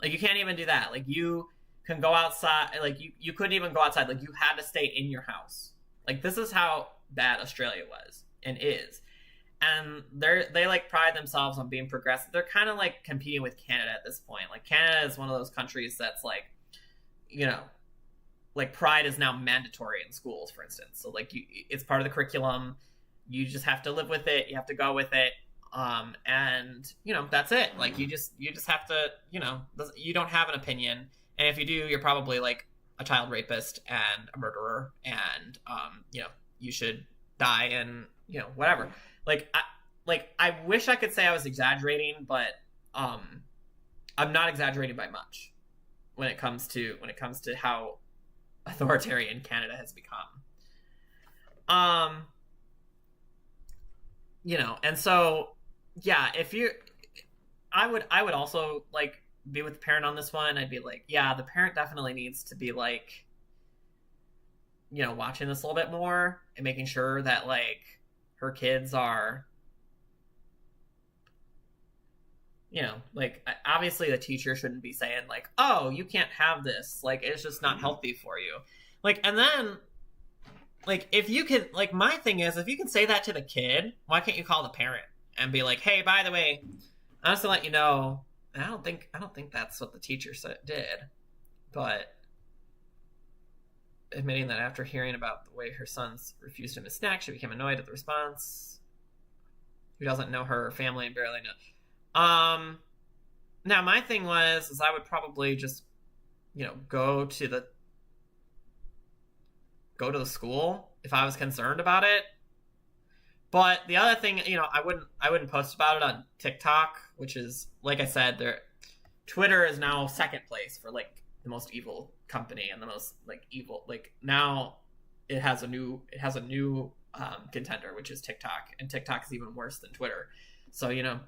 Like, you can't even do that. Like, you can go outside, like, you couldn't even go outside. Like, you had to stay in your house. Like, this is how bad Australia was and is. And they like pride themselves on being progressive. They're kind of like competing with Canada at this point. Like, Canada is one of those countries that's like, like, pride is now mandatory in schools, for instance. So, like, it's part of the curriculum. You just have to live with it. You have to go with it. And that's it. Like, you just have to, you don't have an opinion. And if you do, you're probably like a child rapist and a murderer, and you should die, and whatever. I wish I could say I was exaggerating, but I'm not exaggerating by much when it comes to how authoritarian Canada has become. And so, yeah, I would also, like, be with the parent on this one. I'd be like, yeah, the parent definitely needs to be, like, watching this a little bit more and making sure that, like, her kids are, like, obviously the teacher shouldn't be saying, like, oh, you can't have this, like, it's just not healthy for you. Like, and then, like, if you can, like, my thing is, if you can say that to the kid, why can't you call the parent and be like, hey, by the way, I just to let you know, I don't think that's what the teacher did, but admitting that after hearing about the way her sons refused him a snack, she became annoyed at the response. Who doesn't know her family and barely know. Now, my thing is I would probably just, go to the school if I was concerned about it. But the other thing, I wouldn't post about it on TikTok, which is, like I said, Twitter is now second place for, like, the most evil company and the most, like, evil, like, now it has a new contender, which is TikTok, and TikTok is even worse than Twitter. So, I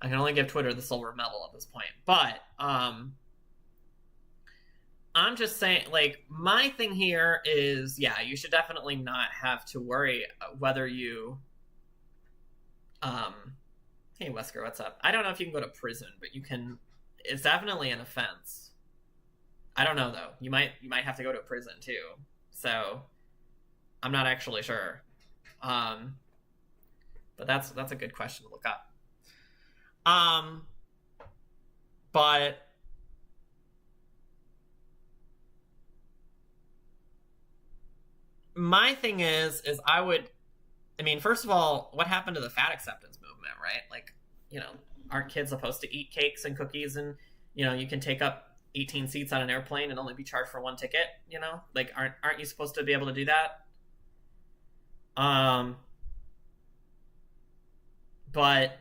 can only give Twitter the silver medal at this point. But I'm just saying, like, my thing here is, yeah, you should definitely not have to worry whether you hey, Wesker, what's up? I don't know if you can go to prison, but you can. It's definitely an offense. I don't know, though. You might have to go to a prison too. So I'm not actually sure. But that's a good question to look up. But my thing is first of all, what happened to the fat acceptance movement, right? Like, aren't kids supposed to eat cakes and cookies, and you can take up 18 seats on an airplane and only be charged for one ticket? Like, aren't you supposed to be able to do that? But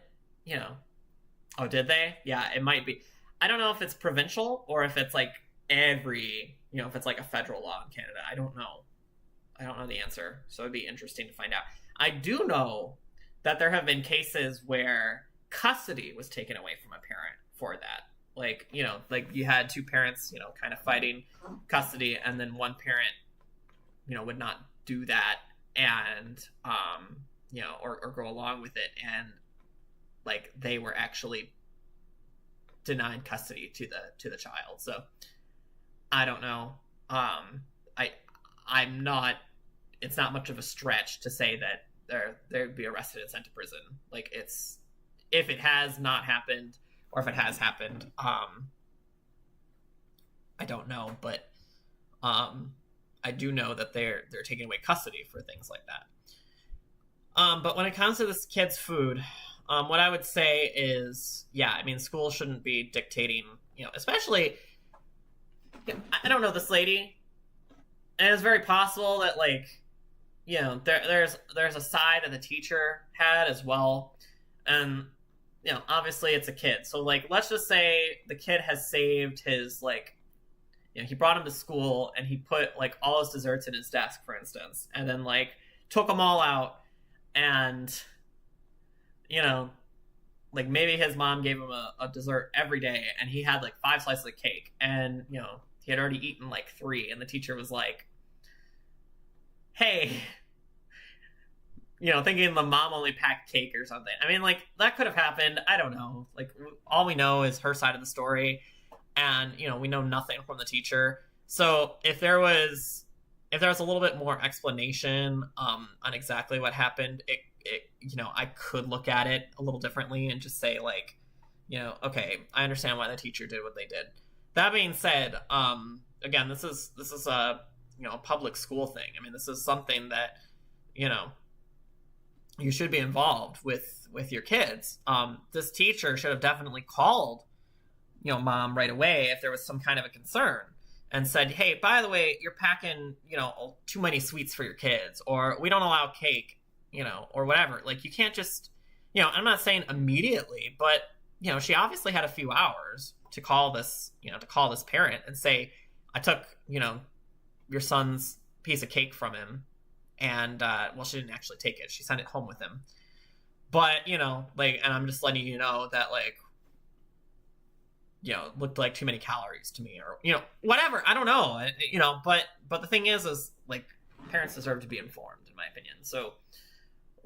oh, did they? Yeah, it might be. I don't know if it's provincial or if it's like if it's like a federal law in Canada. I don't know the answer, so it'd be interesting to find out. I do know that there have been cases where custody was taken away from a parent for that. like, you know, like you had two parents, you know, kind of fighting custody, and then one parent, you know, would not do that, and you know, or go along with it, and like they were actually denied custody to the child. So I don't know. I'm not. It's not much of a stretch to say that they'd be arrested and sent to prison. Like, it's, if it has not happened or if it has happened, I don't know, but I do know that they're taking away custody for things like that. But when it comes to this kid's food, what I would say is, yeah, I mean, school shouldn't be dictating, you know, especially, I don't know this lady, and it's very possible that, like, you know, there's a side that the teacher had as well, and, you know, obviously it's a kid, so, like, let's just say the kid has saved his, like, you know, he brought him to school and he put, like, all his desserts in his desk, for instance, and then, like, took them all out, and, you know, like, maybe his mom gave him a dessert every day, and he had, like, 5 slices of cake, and, you know, he had already eaten, like, 3, and the teacher was like, hey, you know, thinking the mom only packed cake or something. I mean, like, that could have happened. I don't know. Like, all we know is her side of the story, and, you know, we know nothing from the teacher. So if there was a little bit more explanation on exactly what happened, it you know, I could look at it a little differently and just say, like, you know, okay, I understand why the teacher did what they did. That being said, again, this is a, you know, a public school thing. I mean, this is something that, you know, you should be involved with your kids. This teacher should have definitely called, you know, mom right away if there was some kind of a concern, and said, hey, by the way, you're packing, you know, too many sweets for your kids, or we don't allow cake, you know, or whatever. Like, you can't just, you know, I'm not saying immediately, but, you know, she obviously had a few hours to call this, you know, to call this parent and say, I took, you know, your son's piece of cake from him, and, well, she didn't actually take it. She sent it home with him. But, you know, like, and I'm just letting you know that, like, you know, looked like too many calories to me, or, you know, whatever. I don't know, you know, but the thing is, like, parents deserve to be informed, in my opinion. So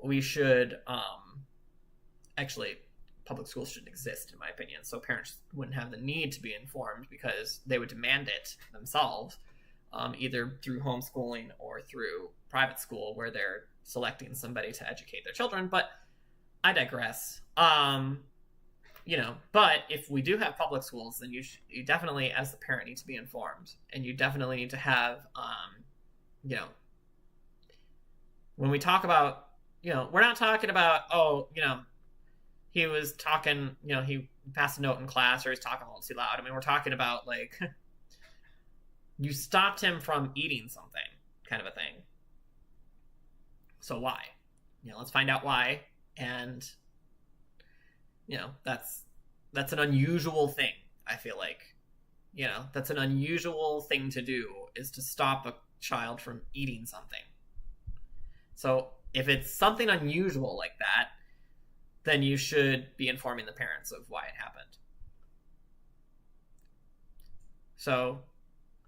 we should, actually, public schools shouldn't exist, in my opinion. So parents wouldn't have the need to be informed, because they would demand it themselves, either through homeschooling or through private school, where they're selecting somebody to educate their children. But I digress. You know, but if we do have public schools, then you definitely, as the parent, need to be informed, and you definitely need to have, you know, when we talk about, you know, we're not talking about, oh, you know, he was talking, you know, he passed a note in class, or he's talking a little too loud. I mean, we're talking about, like, you stopped him from eating something, kind of a thing. So why? You know, let's find out why. And, you know, that's an unusual thing, I feel like. You know, that's an unusual thing to do, is to stop a child from eating something. So if it's something unusual like that, then you should be informing the parents of why it happened. So,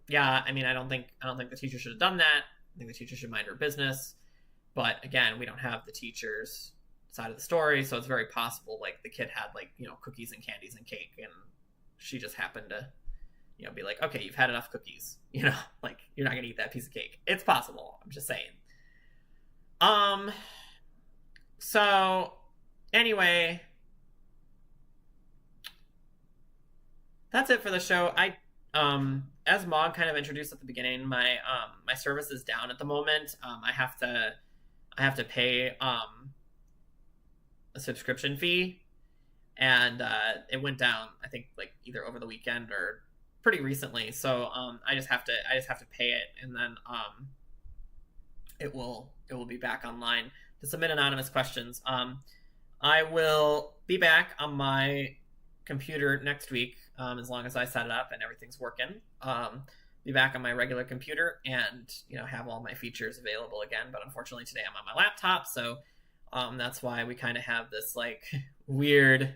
yeah, I mean, I don't think the teacher should have done that. I think the teacher should mind her business. But again, we don't have the teacher's side of the story, so it's very possible, like, the kid had, like, you know, cookies and candies and cake, and she just happened to, you know, be like, okay, you've had enough cookies, you know, like, you're not gonna eat that piece of cake. It's possible. I'm just saying. So anyway, that's it for the show. As Mog kind of introduced at the beginning, my service is down at the moment. I have to pay a subscription fee, and it went down, I think, like, either over the weekend or pretty recently. So I just have to pay it, and then it will be back online to submit anonymous questions. I will be back on my computer next week, as long as I set it up and everything's working. Be back on my regular computer, and, you know, have all my features available again. But unfortunately today I'm on my laptop, so that's why we kind of have this, like, weird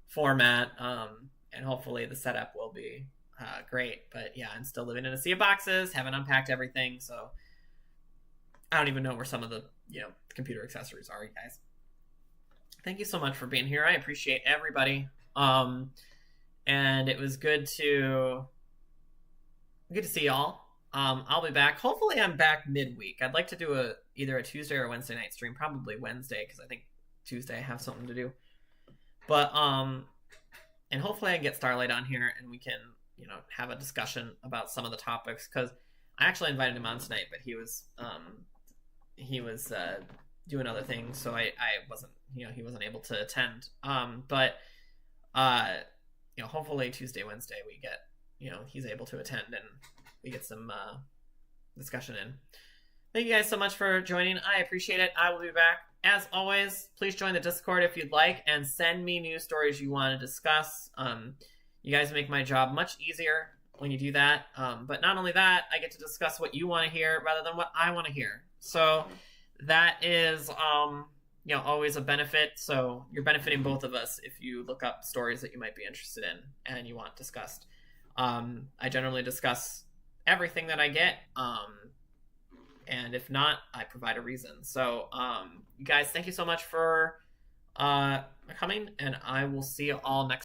format. and hopefully the setup will be great. But yeah, I'm still living in a sea of boxes, haven't unpacked everything, so I don't even know where some of the computer accessories are, you guys. Thank you so much for being here. I appreciate everybody. And it was good to see y'all. I'll be back. Hopefully I'm back midweek. I'd like to do either a Tuesday or Wednesday night stream, probably Wednesday, because I think Tuesday I have something to do. But and hopefully I can get Starlight on here and we can, have a discussion about some of the topics, because I actually invited him on tonight, but he was doing other things, so I wasn't, he wasn't able to attend. But hopefully Tuesday, Wednesday we get, he's able to attend and we get some discussion in. Thank you guys so much for joining. I appreciate it. I will be back. As always, please join the Discord if you'd like, and send me news stories you want to discuss. You guys make my job much easier when you do that. But not only that, I get to discuss what you want to hear rather than what I want to hear. So that is, always a benefit. So you're benefiting both of us if you look up stories that you might be interested in and you want discussed. I generally discuss everything that I get. And if not, I provide a reason. So, you guys, thank you so much for coming, and I will see you all next